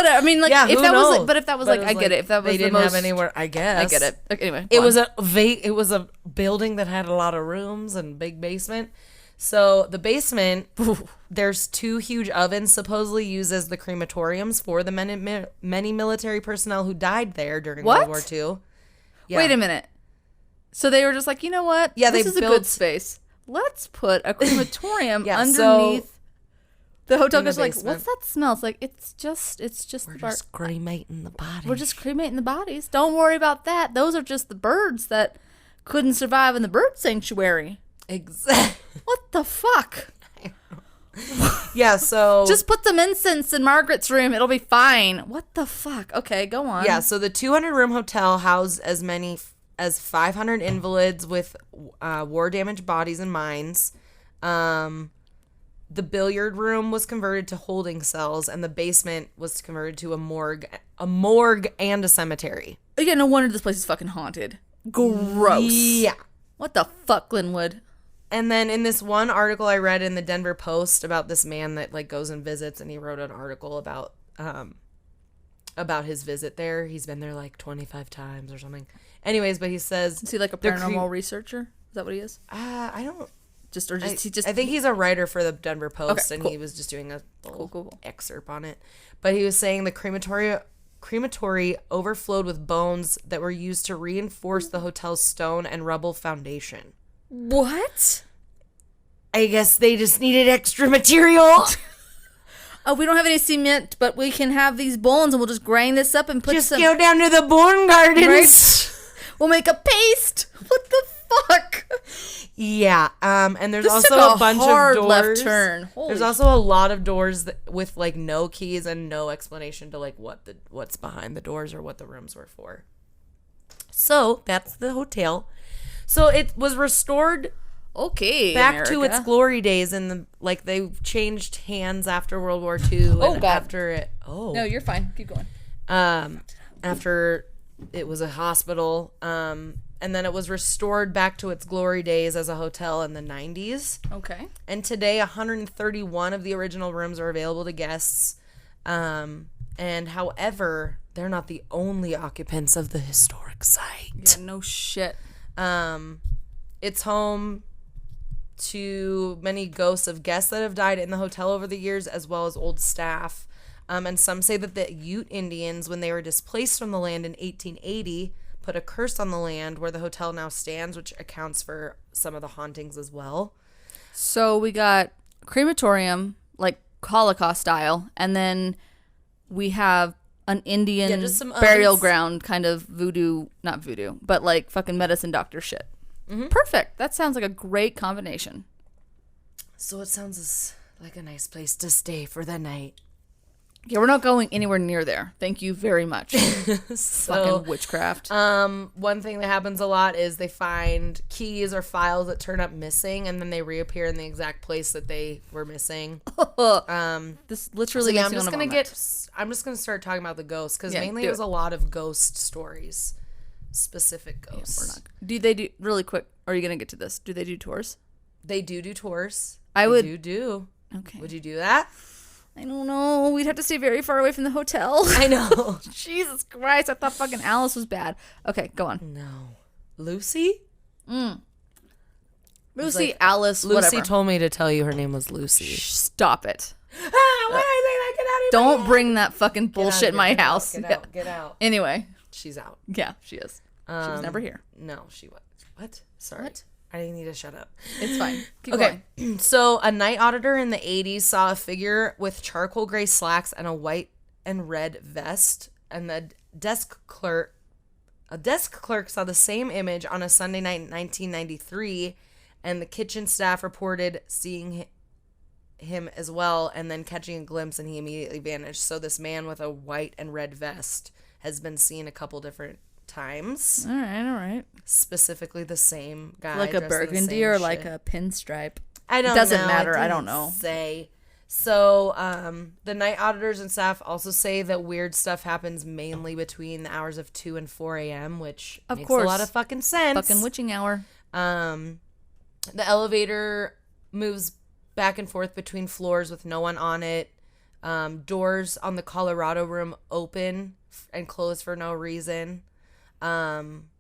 Speaker 2: I mean, like,
Speaker 1: yeah,
Speaker 2: if that
Speaker 1: knows?
Speaker 2: was, like, but if that was I get it. If that was
Speaker 1: they didn't have anywhere, I guess.
Speaker 2: I get it. Okay, anyway,
Speaker 1: it was a building that had a lot of rooms and big basement. So the basement, there's 2 huge ovens supposedly used as the crematoriums for the many military personnel who died there during World War II. Yeah.
Speaker 2: Wait a minute. So they were just like, you know what?
Speaker 1: Yeah,
Speaker 2: this is a good space. Let's put a crematorium underneath.
Speaker 1: So,
Speaker 2: the hotel goes like, what's that smell? It's like, it's just
Speaker 1: we're just cremating the bodies.
Speaker 2: We're just cremating the bodies. Don't worry about that. Those are just the birds that couldn't survive in the bird sanctuary.
Speaker 1: Exactly.
Speaker 2: What the fuck?
Speaker 1: Yeah, so
Speaker 2: just put some incense in Margaret's room. It'll be fine. What the fuck? Okay, go on.
Speaker 1: Yeah, so the 200-room hotel housed as many as 500 invalids with war-damaged bodies and minds. The billiard room was converted to holding cells, and the basement was converted to a morgue and a cemetery.
Speaker 2: Yeah, no wonder this place is fucking haunted. Gross.
Speaker 1: Yeah.
Speaker 2: What the fuck, Glenwood?
Speaker 1: And then in this one article I read in the Denver Post about this man that like goes and visits, and he wrote an article about his visit there. He's been there like 25 times or something. Anyways, but he says,
Speaker 2: is he like a paranormal researcher? Is that what he is?
Speaker 1: I don't.
Speaker 2: I
Speaker 1: think he's a writer for the Denver Post,
Speaker 2: okay,
Speaker 1: and
Speaker 2: cool.
Speaker 1: he was just doing a little
Speaker 2: cool.
Speaker 1: excerpt on it. But he was saying the crematory overflowed with bones that were used to reinforce the hotel's stone and rubble foundation.
Speaker 2: What?
Speaker 1: I guess they just needed extra material.
Speaker 2: Oh, we don't have any cement, but we can have these bones, and we'll just grind this up and put
Speaker 1: just go down to the Bone Gardens.
Speaker 2: Right? We'll make a paste. What the fuck?
Speaker 1: Yeah, and there's
Speaker 2: this
Speaker 1: also
Speaker 2: took
Speaker 1: a bunch
Speaker 2: hard
Speaker 1: of doors.
Speaker 2: Left turn.
Speaker 1: There's also a lot of doors with like no keys and no explanation to like what's behind the doors or what the rooms were for. So that's the hotel. So it was restored.
Speaker 2: Okay,
Speaker 1: back
Speaker 2: America.
Speaker 1: to its glory days, and they changed hands after World War II.
Speaker 2: Oh
Speaker 1: and
Speaker 2: God!
Speaker 1: After it. Oh
Speaker 2: no, you're fine. Keep going.
Speaker 1: After it was a hospital. And then it was restored back to its glory days as a hotel in the 90s.
Speaker 2: Okay.
Speaker 1: And today, 131 of the original rooms are available to guests. And however, they're not the only occupants of the historic site.
Speaker 2: Yeah, no shit.
Speaker 1: It's home to many ghosts of guests that have died in the hotel over the years, as well as old staff. And some say that the Ute Indians, when they were displaced from the land in 1880, put a curse on the land where the hotel now stands, which accounts for some of the hauntings as well.
Speaker 2: So we got crematorium, like Holocaust style, and then we have an Indian burial ground, kind of voodoo, not voodoo, but like fucking medicine doctor shit. Mm-hmm. Perfect. That sounds like a great combination.
Speaker 1: So it sounds like a nice place to stay for the night.
Speaker 2: Yeah, we're not going anywhere near there. Thank you very much.
Speaker 1: So,
Speaker 2: Fucking witchcraft.
Speaker 1: one thing that happens a lot is they find keys or files that turn up missing, and then they reappear in the exact place that they were missing.
Speaker 2: This literally makes me want to vomit.
Speaker 1: I'm just gonna start talking about the ghosts because
Speaker 2: Yeah,
Speaker 1: mainly
Speaker 2: do
Speaker 1: it was
Speaker 2: it.
Speaker 1: a lot of ghost stories, specific ghosts.
Speaker 2: We're not. Do they do really quick? Are you gonna get to this? Do they do tours?
Speaker 1: They do tours.
Speaker 2: I
Speaker 1: They
Speaker 2: would.
Speaker 1: do.
Speaker 2: Okay.
Speaker 1: Would you do that?
Speaker 2: I don't know. We'd have to stay very far away from the hotel.
Speaker 1: I know.
Speaker 2: Jesus Christ! I thought fucking Alice was bad. Okay, go on.
Speaker 1: No. Lucy?
Speaker 2: Lucy,
Speaker 1: like,
Speaker 2: Alice,
Speaker 1: Lucy
Speaker 2: whatever.
Speaker 1: told me to tell you her name was Lucy.
Speaker 2: Stop it.
Speaker 1: Why did I say that? Get out of
Speaker 2: Don't
Speaker 1: here.
Speaker 2: bring that fucking
Speaker 1: Get out
Speaker 2: bullshit
Speaker 1: of
Speaker 2: in my
Speaker 1: here. Get out,
Speaker 2: house.
Speaker 1: Get
Speaker 2: Yeah.
Speaker 1: out. Get out.
Speaker 2: Anyway,
Speaker 1: She's out.
Speaker 2: yeah, she is. She was never here.
Speaker 1: No, she was. What? Sorry.
Speaker 2: What?
Speaker 1: I need to shut up.
Speaker 2: It's fine. Keep
Speaker 1: Okay.
Speaker 2: going.
Speaker 1: So, a night auditor in the 80s saw a figure with charcoal gray slacks and a white and red vest, and a desk clerk saw the same image on a Sunday night in 1993, and the kitchen staff reported seeing him as well and then catching a glimpse, and he immediately vanished. So this man with a white and red vest has been seen a couple different times.
Speaker 2: All right.
Speaker 1: Specifically the same guy.
Speaker 2: Like a
Speaker 1: dressed in the
Speaker 2: burgundy
Speaker 1: same
Speaker 2: or
Speaker 1: shit.
Speaker 2: like a pinstripe.
Speaker 1: I don't
Speaker 2: Doesn't
Speaker 1: know.
Speaker 2: matter.
Speaker 1: It
Speaker 2: I don't
Speaker 1: didn't
Speaker 2: know.
Speaker 1: Say. So, the night auditors and staff also say that weird stuff happens mainly between the hours of 2 and 4 a.m., which
Speaker 2: Of
Speaker 1: makes
Speaker 2: course.
Speaker 1: a lot of fucking sense.
Speaker 2: Fucking witching hour.
Speaker 1: The elevator moves back and forth between floors with no one on it. Doors on the Colorado room open and close for no reason.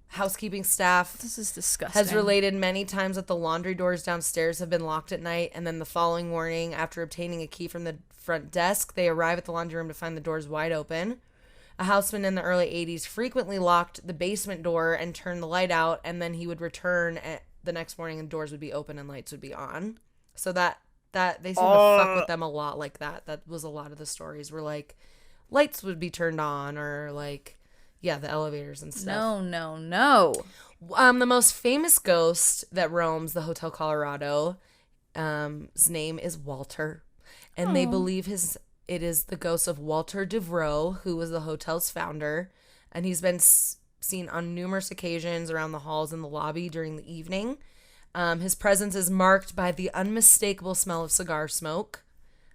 Speaker 1: Housekeeping staff
Speaker 2: This is disgusting.
Speaker 1: has related many times that the laundry doors downstairs have been locked at night, and then the following morning, after obtaining a key from the front desk, they arrive at the laundry room to find the doors wide open. A houseman in the early 80s frequently locked the basement door and turned the light out, and then he would return the next morning and doors would be open and lights would be on. So that they seem to fuck with them a lot like that. That was a lot of the stories where like lights would be turned on or like, yeah, the elevators and stuff.
Speaker 2: No.
Speaker 1: The most famous ghost that roams the Hotel Colorado, his name is Walter, and they believe it is the ghost of Walter Devereaux, who was the hotel's founder, and he's been seen on numerous occasions around the halls and the lobby during the evening. His presence is marked by the unmistakable smell of cigar smoke.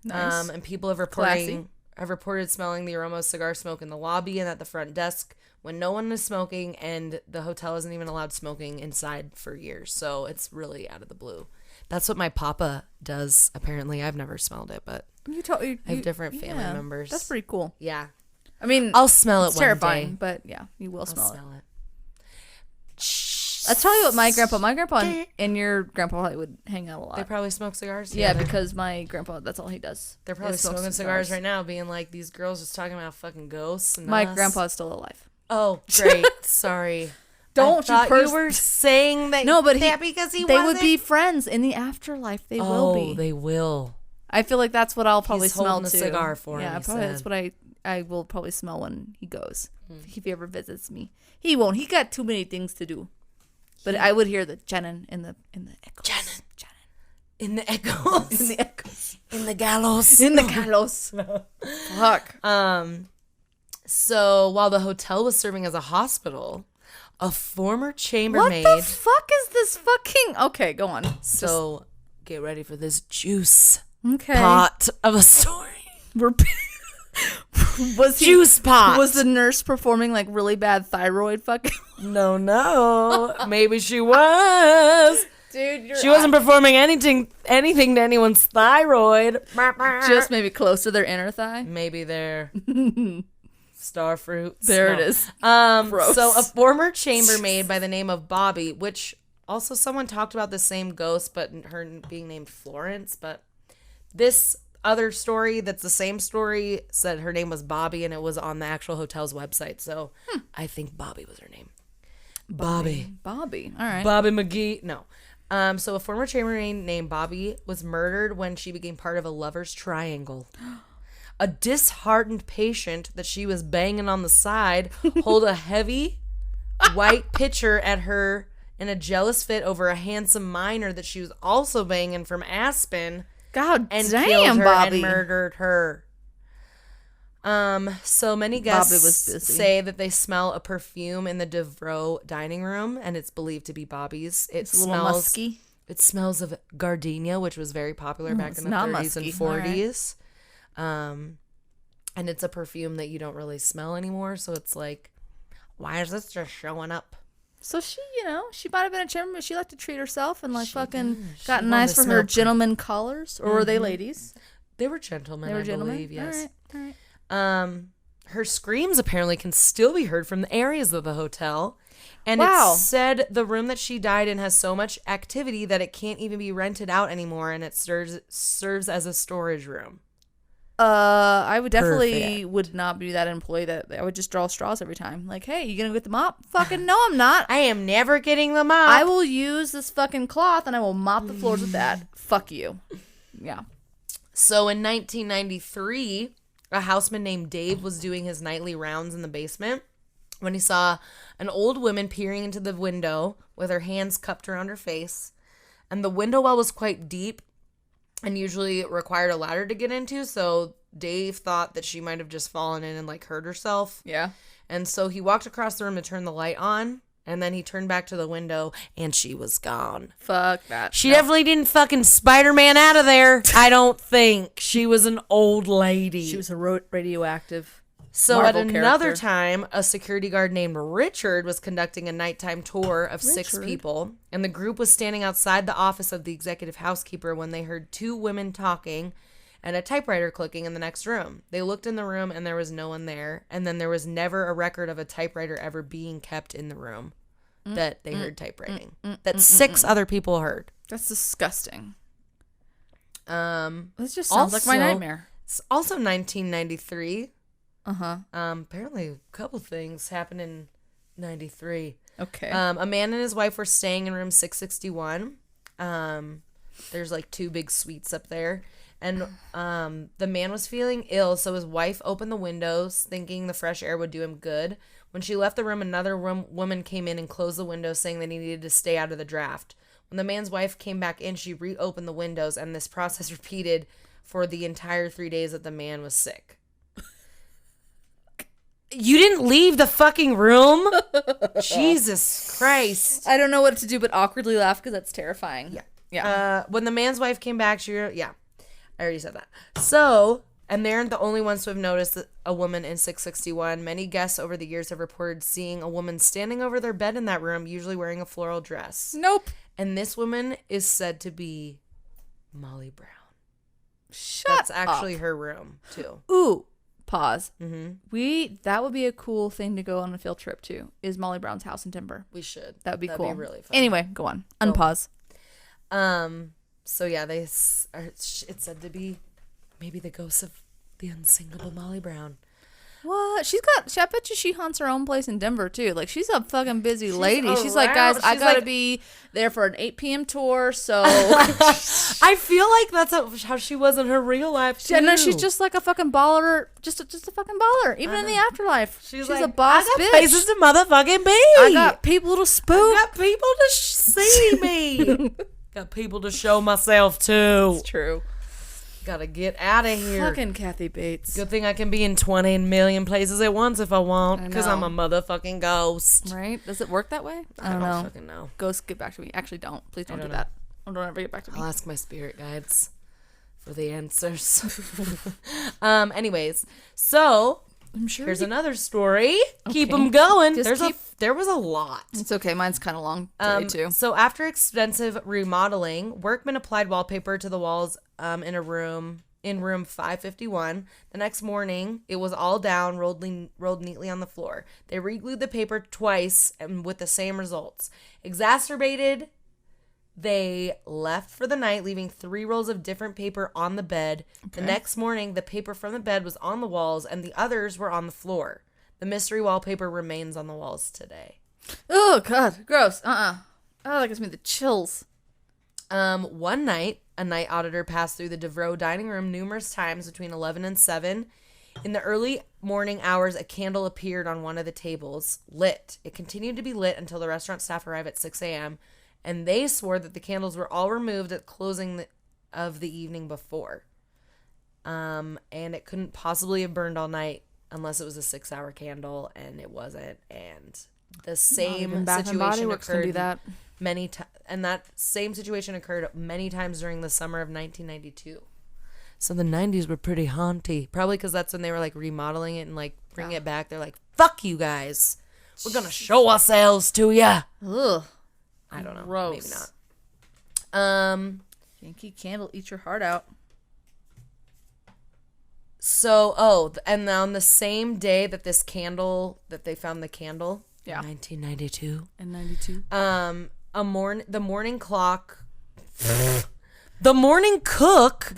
Speaker 2: Nice.
Speaker 1: And people have
Speaker 2: Classy.
Speaker 1: reported smelling the aroma of cigar smoke in the lobby and at the front desk when no one is smoking, and the hotel isn't even allowed smoking inside for years. So it's really out of the blue. That's what my papa does, apparently. I've never smelled it, but
Speaker 2: You
Speaker 1: I have different family members.
Speaker 2: That's pretty cool.
Speaker 1: Yeah.
Speaker 2: I mean,
Speaker 1: I'll smell it
Speaker 2: it's
Speaker 1: one
Speaker 2: terrifying,
Speaker 1: day.
Speaker 2: but yeah, you will
Speaker 1: I'll
Speaker 2: smell it.
Speaker 1: smell it.
Speaker 2: I'll tell you what, my grandpa and your grandpa probably would hang out a lot.
Speaker 1: They probably smoke cigars
Speaker 2: Yeah,
Speaker 1: together.
Speaker 2: because my grandpa, that's all he does.
Speaker 1: They're probably
Speaker 2: is smoke
Speaker 1: smoking cigars right now, being like, these girls just talking about fucking ghosts and
Speaker 2: My
Speaker 1: us.
Speaker 2: grandpa's still alive.
Speaker 1: Oh, great. Sorry.
Speaker 2: Don't
Speaker 1: I
Speaker 2: you
Speaker 1: thought you were saying that.
Speaker 2: No, but
Speaker 1: that because he
Speaker 2: they
Speaker 1: wasn't?
Speaker 2: would be friends in the afterlife. They will be.
Speaker 1: They will.
Speaker 2: I feel like that's what I'll probably
Speaker 1: He's
Speaker 2: smell
Speaker 1: holding
Speaker 2: too.
Speaker 1: a cigar for
Speaker 2: yeah,
Speaker 1: him, he
Speaker 2: probably
Speaker 1: said.
Speaker 2: that's what I will probably smell when he goes. If he ever visits me. He won't. He got too many things to do. But I would hear the Jenin in the echoes.
Speaker 1: Jenin. In the echoes.
Speaker 2: In the echoes.
Speaker 1: In the gallows.
Speaker 2: In the gallows. Fuck.
Speaker 1: So while the hotel was serving as a hospital, a former chambermaid.
Speaker 2: What the fuck is this fucking... Okay, go on.
Speaker 1: So get ready for this juice
Speaker 2: Okay.
Speaker 1: pot of a story.
Speaker 2: We're... was he,
Speaker 1: Juice pot.
Speaker 2: Was the nurse performing like really bad thyroid fucking...
Speaker 1: No. Maybe she was.
Speaker 2: Dude,
Speaker 1: She wasn't performing anything to anyone's thyroid.
Speaker 2: just maybe close to their inner thigh.
Speaker 1: Maybe they're star fruits.
Speaker 2: There
Speaker 1: No.
Speaker 2: it is.
Speaker 1: Gross. So a former chambermaid by the name of Bobby, which also someone talked about the same ghost, but her being named Florence. But this other story that's the same story said her name was Bobby, and it was on the actual hotel's website. So I think Bobby was her name. Bobby.
Speaker 2: All right.
Speaker 1: Bobby McGee. No. So a former chambermaid named Bobby was murdered when she became part of a lover's triangle. A disheartened patient that she was banging on the side hold a heavy white pitcher at her in a jealous fit over a handsome miner that she was also banging from Aspen
Speaker 2: God
Speaker 1: and
Speaker 2: damn,
Speaker 1: killed her
Speaker 2: Bobby.
Speaker 1: and murdered her. So many
Speaker 2: Bobby was
Speaker 1: guests
Speaker 2: busy.
Speaker 1: say that they smell a perfume in the DeVroe dining room, and it's believed to be Bobby's.
Speaker 2: It's a little musky.
Speaker 1: It smells of gardenia, which was very popular back
Speaker 2: it's
Speaker 1: in the
Speaker 2: not
Speaker 1: 30s and
Speaker 2: musky.
Speaker 1: 40s. And it's a perfume that you don't really smell anymore. So it's like, why is this just showing up?
Speaker 2: So she, she might have been a chambermaid, but she liked to treat herself and
Speaker 1: She
Speaker 2: fucking
Speaker 1: does. She
Speaker 2: gotten
Speaker 1: wanted
Speaker 2: nice
Speaker 1: to
Speaker 2: for her
Speaker 1: smell
Speaker 2: gentleman callers, or were they ladies?
Speaker 1: They were gentlemen, I believe, yes.
Speaker 2: All right.
Speaker 1: Her screams apparently can still be heard from the areas of the hotel. And
Speaker 2: Wow.
Speaker 1: It said the room that she died in has so much activity that it can't even be rented out anymore, and it serves as a storage room.
Speaker 2: I would definitely
Speaker 1: Perfect.
Speaker 2: would not be that employee that I would just draw straws every time. Like, hey, you gonna get the mop? Fucking no, I'm not.
Speaker 1: I am never getting the mop.
Speaker 2: I will use this fucking cloth and I will mop the floors with that. Fuck you. Yeah.
Speaker 1: So in 1993, a houseman named Dave was doing his nightly rounds in the basement when he saw an old woman peering into the window with her hands cupped around her face. And the window well was quite deep and usually required a ladder to get into, so Dave thought that she might have just fallen in and like hurt herself.
Speaker 2: Yeah.
Speaker 1: And so he walked across the room to turn the light on, and then he turned back to the window and she was gone.
Speaker 2: Fuck that.
Speaker 1: She definitely didn't fucking Spider-Man out of there. I don't think. She was an old lady.
Speaker 2: She was a radioactive.
Speaker 1: So
Speaker 2: Marvel
Speaker 1: at another
Speaker 2: character.
Speaker 1: time, a security guard named Richard was conducting a nighttime tour of 6
Speaker 2: Richard?
Speaker 1: people, and the group was standing outside the office of the executive housekeeper when they heard 2 women talking and a typewriter clicking in the next room. They looked in the room and there was no one there, and then there was never a record of a typewriter ever being kept in the room that they heard typewriting. That 6 other people heard.
Speaker 2: That's disgusting.
Speaker 1: Um,
Speaker 2: This just sounds like my
Speaker 1: also-
Speaker 2: nightmare.
Speaker 1: it's also 1993.
Speaker 2: Uh-huh.
Speaker 1: Apparently a couple things happened in 93.
Speaker 2: Okay.
Speaker 1: A man and his wife were staying in room 661. There's like 2 big suites up there. And the man was feeling ill, so his wife opened the windows, thinking the fresh air would do him good. When she left the room, another woman came in and closed the windows, saying that he needed to stay out of the draft. When the man's wife came back in, she reopened the windows, and this process repeated for the entire 3 days that the man was sick. You didn't leave the fucking room? Jesus Christ.
Speaker 2: I don't know what to do but awkwardly laugh because that's terrifying.
Speaker 1: Yeah.
Speaker 2: Yeah.
Speaker 1: When the man's wife came back, I already said that. So, and they aren't the only ones to have noticed a woman in 661. Many guests over the years have reported seeing a woman standing over their bed in that room, usually wearing a floral dress.
Speaker 2: Nope.
Speaker 1: And this woman is said to be Molly Brown.
Speaker 2: Shut
Speaker 1: That's actually
Speaker 2: up.
Speaker 1: her room, too.
Speaker 2: Ooh. Pause.
Speaker 1: Mm-hmm.
Speaker 2: That would be a cool thing to go on a field trip to, is Molly Brown's house in Denver.
Speaker 1: We should.
Speaker 2: That would be
Speaker 1: That'd
Speaker 2: cool.
Speaker 1: Be really fun.
Speaker 2: Anyway, go on. Unpause.
Speaker 1: So yeah, it's said to be maybe the ghost of the unsingable Molly Brown.
Speaker 2: What? I bet you she haunts her own place in Denver too. Like, she's a fucking busy lady. She's like,
Speaker 1: around.
Speaker 2: guys, I
Speaker 1: She's
Speaker 2: gotta
Speaker 1: like-
Speaker 2: be there for an 8 p.m. tour. So
Speaker 1: I feel like that's how she was in her real life too.
Speaker 2: yeah, no, she's just like a fucking baller. Just a fucking baller. Even in the afterlife, she's
Speaker 1: like,
Speaker 2: a boss
Speaker 1: I got
Speaker 2: bitch.
Speaker 1: places to motherfucking be.
Speaker 2: I got people to spook.
Speaker 1: I got people to see me. Got people to show myself to.
Speaker 2: It's true.
Speaker 1: Gotta get out of here.
Speaker 2: Fucking Kathy Bates.
Speaker 1: Good thing I can be in 20 million places at once if I want,
Speaker 2: I
Speaker 1: because I'm a
Speaker 2: know.
Speaker 1: motherfucking ghost.
Speaker 2: Right? Does it work that way?
Speaker 1: I don't
Speaker 2: know.
Speaker 1: fucking know.
Speaker 2: Ghosts, get back to me. Actually, don't. Please don't do
Speaker 1: don't
Speaker 2: that. Don't ever get back to me.
Speaker 1: I'll ask my spirit guides for the answers. Anyways, so
Speaker 2: I'm sure.
Speaker 1: here's another story. Keep
Speaker 2: Okay.
Speaker 1: them going.
Speaker 2: Just
Speaker 1: There was a lot.
Speaker 2: It's okay. Mine's kind of long today too.
Speaker 1: So after extensive remodeling, workmen applied wallpaper to the walls in room 551. The next morning, it was all down, rolled neatly on the floor. They re-glued the paper twice and with the same results. Exacerbated, they left for the night, leaving 3 rolls of different paper on the bed. The next morning, the paper from the bed was on the walls and the others were on the floor. The mystery wallpaper remains on the walls today.
Speaker 2: Oh God, gross. Oh, that gives me the chills.
Speaker 1: One night, a night auditor passed through the DeVroe dining room numerous times between 11 and 7. In the early morning hours, a candle appeared on one of the tables, lit. It continued to be lit until the restaurant staff arrived at 6 a.m., and they swore that the candles were all removed at closing of the evening before. And it couldn't possibly have burned all night unless it was a 6-hour candle, and it wasn't. And the same situation occurred and that same situation occurred many times during the summer of 1992. So the 90s were pretty haunty. Probably because that's when they were like remodeling it and like bringing it back. They're like, fuck you guys. We're going to show ourselves to ya.
Speaker 2: Ugh.
Speaker 1: I don't know.
Speaker 2: Gross.
Speaker 1: Maybe not.
Speaker 2: Yankee Candle, eat your heart out.
Speaker 1: So, and on the same day that they found the candle, in 1992.
Speaker 2: In 92.
Speaker 1: The morning clock... The morning cook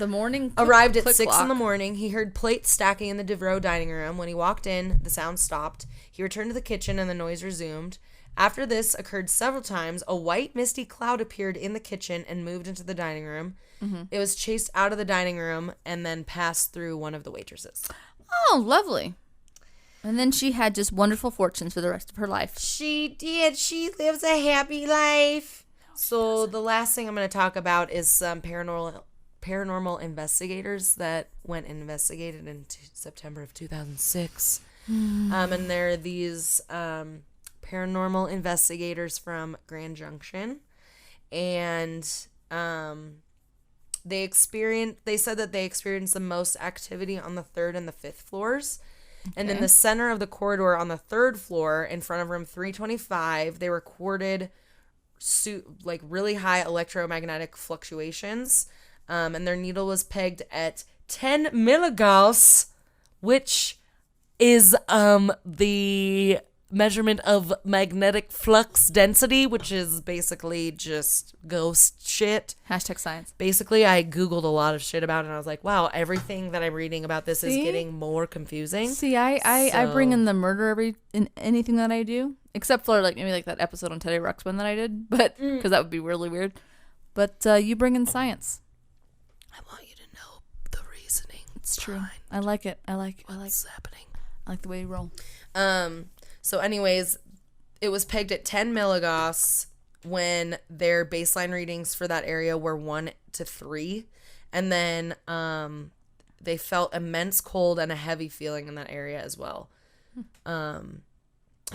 Speaker 1: arrived at 6 in the morning. He heard plates stacking in the Devereaux dining room. When he walked in, the sound stopped. He returned to the kitchen and the noise resumed. After this occurred several times, a white misty cloud appeared in the kitchen and moved into the dining room. Mm-hmm. It was chased out of the dining room and then passed through one of the waitresses.
Speaker 2: Oh, lovely. And then she had just wonderful fortunes for the rest of her life.
Speaker 1: She did. She lives a happy life. So the last thing I'm going to talk about is some paranormal investigators that went and investigated in September of 2006. And there are these paranormal investigators from Grand Junction. And they said that they experienced the most activity on the 3rd and the 5th floors. Okay. And in the center of the corridor on the 3rd floor in front of room 325, they recorded like really high electromagnetic fluctuations, and their needle was pegged at 10 milligauss, which is the measurement of magnetic flux density, which is basically just ghost shit.
Speaker 2: #science.
Speaker 1: Basically, I Googled a lot of shit about it, and I was like, wow, everything that I'm reading about this is getting more confusing.
Speaker 2: See, I bring in the murder in anything that I do, except for like maybe like that episode on Teddy Ruxpin that I did, but because that would be really weird. But you bring in science.
Speaker 1: I want you to know the reasoning.
Speaker 2: It's true. I like it.
Speaker 1: What's happening.
Speaker 2: I like the way you roll.
Speaker 1: So anyways, it was pegged at 10 milligauss when their baseline readings for that area were 1 to 3. And then they felt immense cold and a heavy feeling in that area as well. A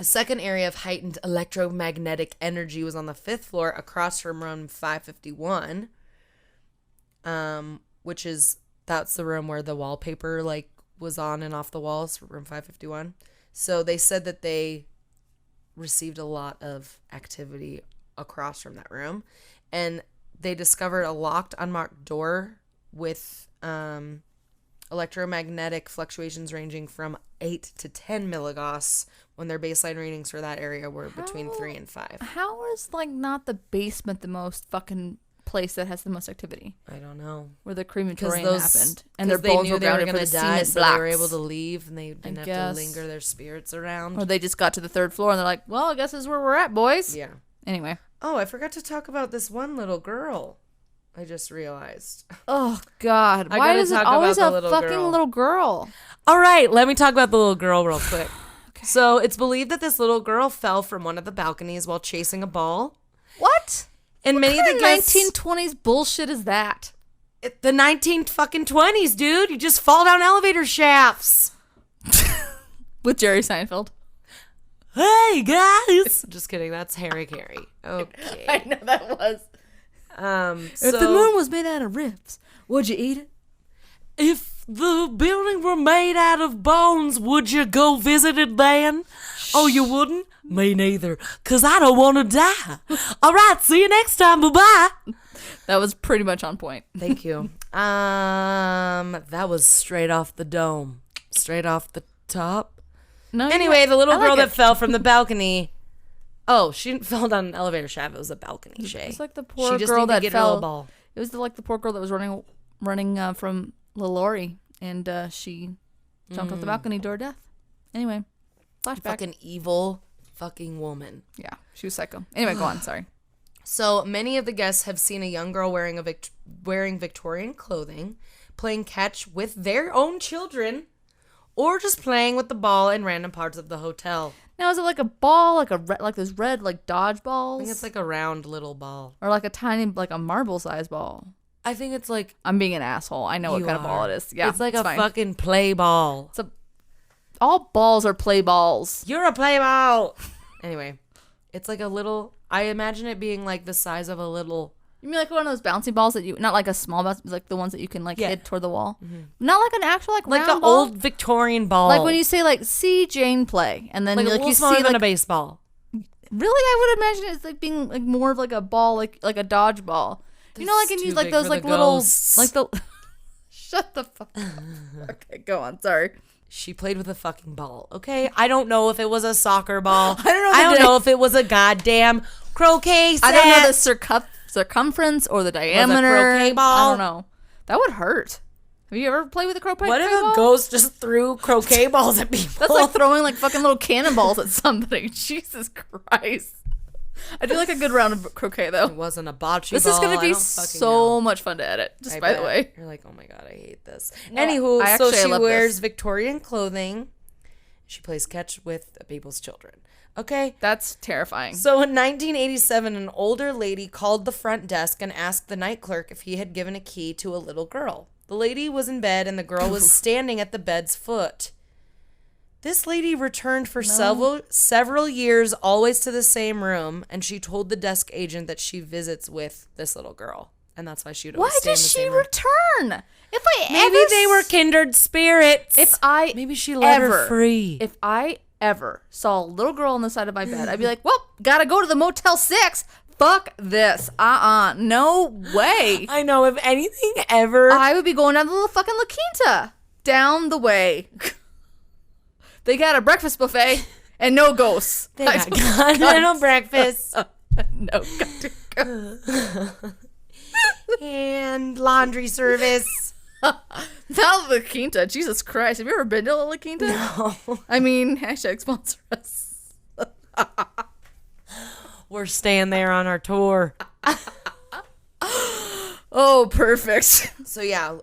Speaker 1: second area of heightened electromagnetic energy was on the 5th floor across from room 551, that's the room where the wallpaper like was on and off the walls, room 551. So they said that they received a lot of activity across from that room. And they discovered a locked, unmarked door with electromagnetic fluctuations ranging from 8 to 10 milligauss when their baseline readings for that area were between 3 and 5.
Speaker 2: How is, like, not the basement the most fucking place that has the most activity?
Speaker 1: I don't know.
Speaker 2: Where the crematorium happened.
Speaker 1: And their bones were grounded for the die, so they were able to leave and they didn't have to linger their spirits around.
Speaker 2: Or they just got to the 3rd floor and they're like, well, I guess this is where we're at, boys.
Speaker 1: Yeah.
Speaker 2: Anyway.
Speaker 1: Oh, I forgot to talk about this one little girl. I just realized.
Speaker 2: Oh, God. Why is it always a fucking little girl?
Speaker 1: All right, let me talk about the little girl real quick. Okay. So it's believed that this little girl fell from one of the balconies while chasing a ball.
Speaker 2: What?
Speaker 1: And many of the guests,
Speaker 2: 1920s bullshit is that?
Speaker 1: The 1920s, dude. You just fall down elevator shafts.
Speaker 2: With Jerry Seinfeld.
Speaker 1: Hey, guys. Just kidding. That's Harry Carey. Okay.
Speaker 2: I know that was.
Speaker 1: If
Speaker 2: the moon was made out of ribs, would you eat it?
Speaker 1: If the building were made out of bones, would you go visit it then? Oh, you wouldn't? Me neither, because I don't want to die. All right, see you next time. Bye-bye.
Speaker 2: That was pretty much on point.
Speaker 1: Thank you. That was straight off the dome. Straight off the top. No. Anyway, the little girl that fell from the balcony. Oh, she didn't fall down an elevator shaft. It was a balcony, Shay.
Speaker 2: It's like the poor girl that fell. It was like the poor girl that was running from LaLaurie, and she jumped off the balcony to her death. Anyway, flashback.
Speaker 1: Fucking evil fucking woman.
Speaker 2: Yeah, she was psycho. Anyway, go on. Sorry.
Speaker 1: So many of the guests have seen a young girl wearing Victorian clothing, playing catch with their own children, or just playing with the ball in random parts of the hotel.
Speaker 2: Now, is it like a ball, like those red, like dodgeballs?
Speaker 1: I think it's like a round little ball.
Speaker 2: Or like a tiny, like a marble-sized ball?
Speaker 1: I think it's like
Speaker 2: I'm being an asshole. I know what kind of ball it is. Yeah,
Speaker 1: it's like a
Speaker 2: fine.
Speaker 1: fucking play ball.
Speaker 2: All balls are play balls.
Speaker 1: You're a play ball. Anyway, it's like a little. I imagine it being like the size of a little.
Speaker 2: You mean like one of those bouncy balls that you, not like a small bounce, like the ones that you can like hit toward the wall? Not like an actual like
Speaker 1: Like
Speaker 2: round
Speaker 1: the
Speaker 2: ball?
Speaker 1: old Victorian ball.
Speaker 2: Like when you say like see Jane play, and then
Speaker 1: like,
Speaker 2: like
Speaker 1: a
Speaker 2: you
Speaker 1: smaller
Speaker 2: see
Speaker 1: than
Speaker 2: like
Speaker 1: a baseball.
Speaker 2: really, I would imagine it's like being like more of like a ball, like a dodgeball. You know, like and
Speaker 1: too
Speaker 2: use like
Speaker 1: big
Speaker 2: those
Speaker 1: for
Speaker 2: like
Speaker 1: the
Speaker 2: little
Speaker 1: ghosts.
Speaker 2: like the. Shut the fuck. Okay, go on. Sorry.
Speaker 1: She played with a fucking ball. Okay, I don't know if it was a soccer ball.
Speaker 2: I don't know
Speaker 1: if it was a goddamn croquet set.
Speaker 2: I don't know the circumference or the diameter.
Speaker 1: croquet ball?
Speaker 2: I don't know. That would hurt. Have you ever played with a croquet
Speaker 1: What if
Speaker 2: ball?
Speaker 1: a ghost just threw croquet balls at people?
Speaker 2: That's like throwing like fucking little cannonballs at somebody. Jesus Christ. I do like a good round of croquet though.
Speaker 1: It wasn't a bocce
Speaker 2: This
Speaker 1: ball.
Speaker 2: is going to
Speaker 1: I
Speaker 2: be
Speaker 1: don't fucking
Speaker 2: so
Speaker 1: know.
Speaker 2: much fun to edit, just
Speaker 1: I
Speaker 2: by the
Speaker 1: bet.
Speaker 2: way.
Speaker 1: You're like, oh my God, I hate this.
Speaker 2: No,
Speaker 1: Anywho,
Speaker 2: I
Speaker 1: so
Speaker 2: actually
Speaker 1: she
Speaker 2: love
Speaker 1: wears
Speaker 2: this.
Speaker 1: Victorian clothing. She plays catch with people's children. Okay?
Speaker 2: That's terrifying.
Speaker 1: So in 1987, an older lady called the front desk and asked the night clerk if he had given a key to a little girl. The lady was in bed and the girl was standing at the bed's foot. This lady returned for several years, always to the same room, and she told the desk agent that she visits with this little girl, and that's why she would always
Speaker 2: Why
Speaker 1: stay in
Speaker 2: does
Speaker 1: the
Speaker 2: she
Speaker 1: same room.
Speaker 2: return? If I
Speaker 1: Maybe
Speaker 2: ever
Speaker 1: they were kindred spirits. Maybe she let her free.
Speaker 2: If I ever saw a little girl on the side of my bed, I'd be like, well, gotta go to the Motel 6. Fuck this. No way.
Speaker 1: I know, if anything ever.
Speaker 2: I would be going down to the fucking La Quinta. Down the way. They got a breakfast buffet and no ghosts.
Speaker 1: They got continental breakfast.
Speaker 2: No goddamn.
Speaker 1: And laundry service.
Speaker 2: Now La Quinta. Jesus Christ. Have you ever been to La Quinta?
Speaker 1: No.
Speaker 2: I mean, hashtag sponsor us.
Speaker 1: We're staying there on our tour.
Speaker 2: Oh, perfect.
Speaker 1: So yeah,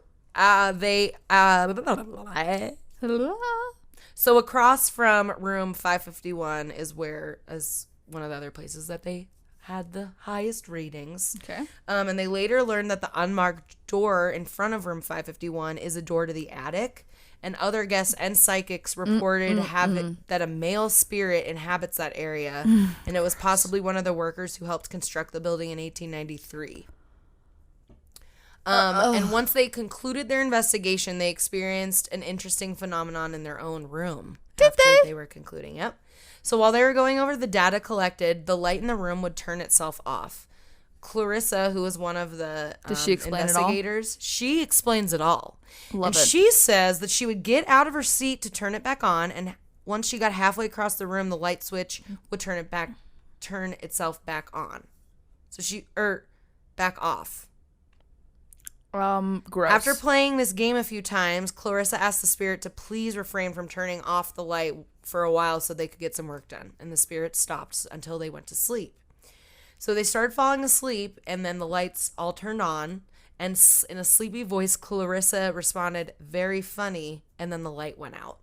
Speaker 1: so across from room 551 is one of the other places that they had the highest ratings.
Speaker 2: Okay.
Speaker 1: And they later learned that the unmarked door in front of room 551 is a door to the attic. And other guests and psychics reported that a male spirit inhabits that area. And it was possibly one of the workers who helped construct the building in 1893. And once they concluded their investigation, they experienced an interesting phenomenon in their own room.
Speaker 2: Did they?
Speaker 1: They were concluding, yep. So while they were going over the data collected, the light in the room would turn itself off. Clarissa, who was one of the
Speaker 2: Does she explain it all?
Speaker 1: investigators, she explains it all.
Speaker 2: Love it.
Speaker 1: She says that she would get out of her seat to turn it back on, and once she got halfway across the room, the light switch would turn itself back on. Back off.
Speaker 2: Gross.
Speaker 1: After playing this game a few times, Clarissa asked the spirit to please refrain from turning off the light for a while so they could get some work done. And the spirit stopped until they went to sleep. So they started falling asleep, and then the lights all turned on. And in a sleepy voice, Clarissa responded, "Very funny," and then the light went out.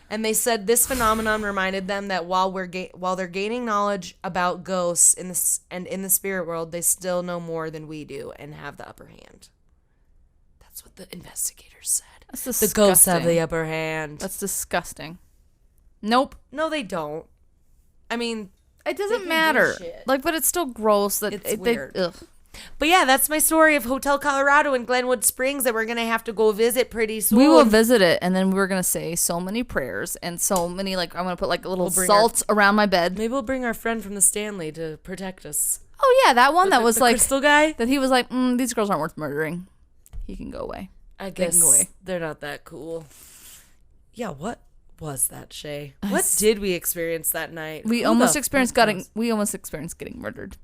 Speaker 1: And they said this phenomenon reminded them that while they're gaining knowledge about ghosts in the spirit world, they still know more than we do and have the upper hand. That's what the investigators said.
Speaker 2: That's disgusting.
Speaker 1: The ghosts have the upper hand.
Speaker 2: That's disgusting. Nope.
Speaker 1: No, they don't. I mean,
Speaker 2: It
Speaker 1: They
Speaker 2: doesn't
Speaker 1: can do
Speaker 2: matter.
Speaker 1: shit.
Speaker 2: Like, but it's still gross that
Speaker 1: It's weird.
Speaker 2: ugh.
Speaker 1: but yeah, that's my story of Hotel Colorado in Glenwood Springs that we're gonna have to go visit pretty soon.
Speaker 2: We will visit it, and then we're gonna say so many prayers and so many I'm gonna put like little salts around my bed.
Speaker 1: Maybe we'll bring our friend from the Stanley to protect us.
Speaker 2: Oh yeah, that one that was
Speaker 1: the
Speaker 2: like
Speaker 1: crystal guy.
Speaker 2: that he was like, these girls aren't worth murdering. He can go away.
Speaker 1: I
Speaker 2: They can
Speaker 1: guess
Speaker 2: go away.
Speaker 1: they're not that cool. Yeah, what was that, Shay? What did we experience that night?
Speaker 2: We
Speaker 1: Who
Speaker 2: almost
Speaker 1: the
Speaker 2: experienced
Speaker 1: fuck
Speaker 2: getting
Speaker 1: knows?
Speaker 2: we almost experienced getting murdered.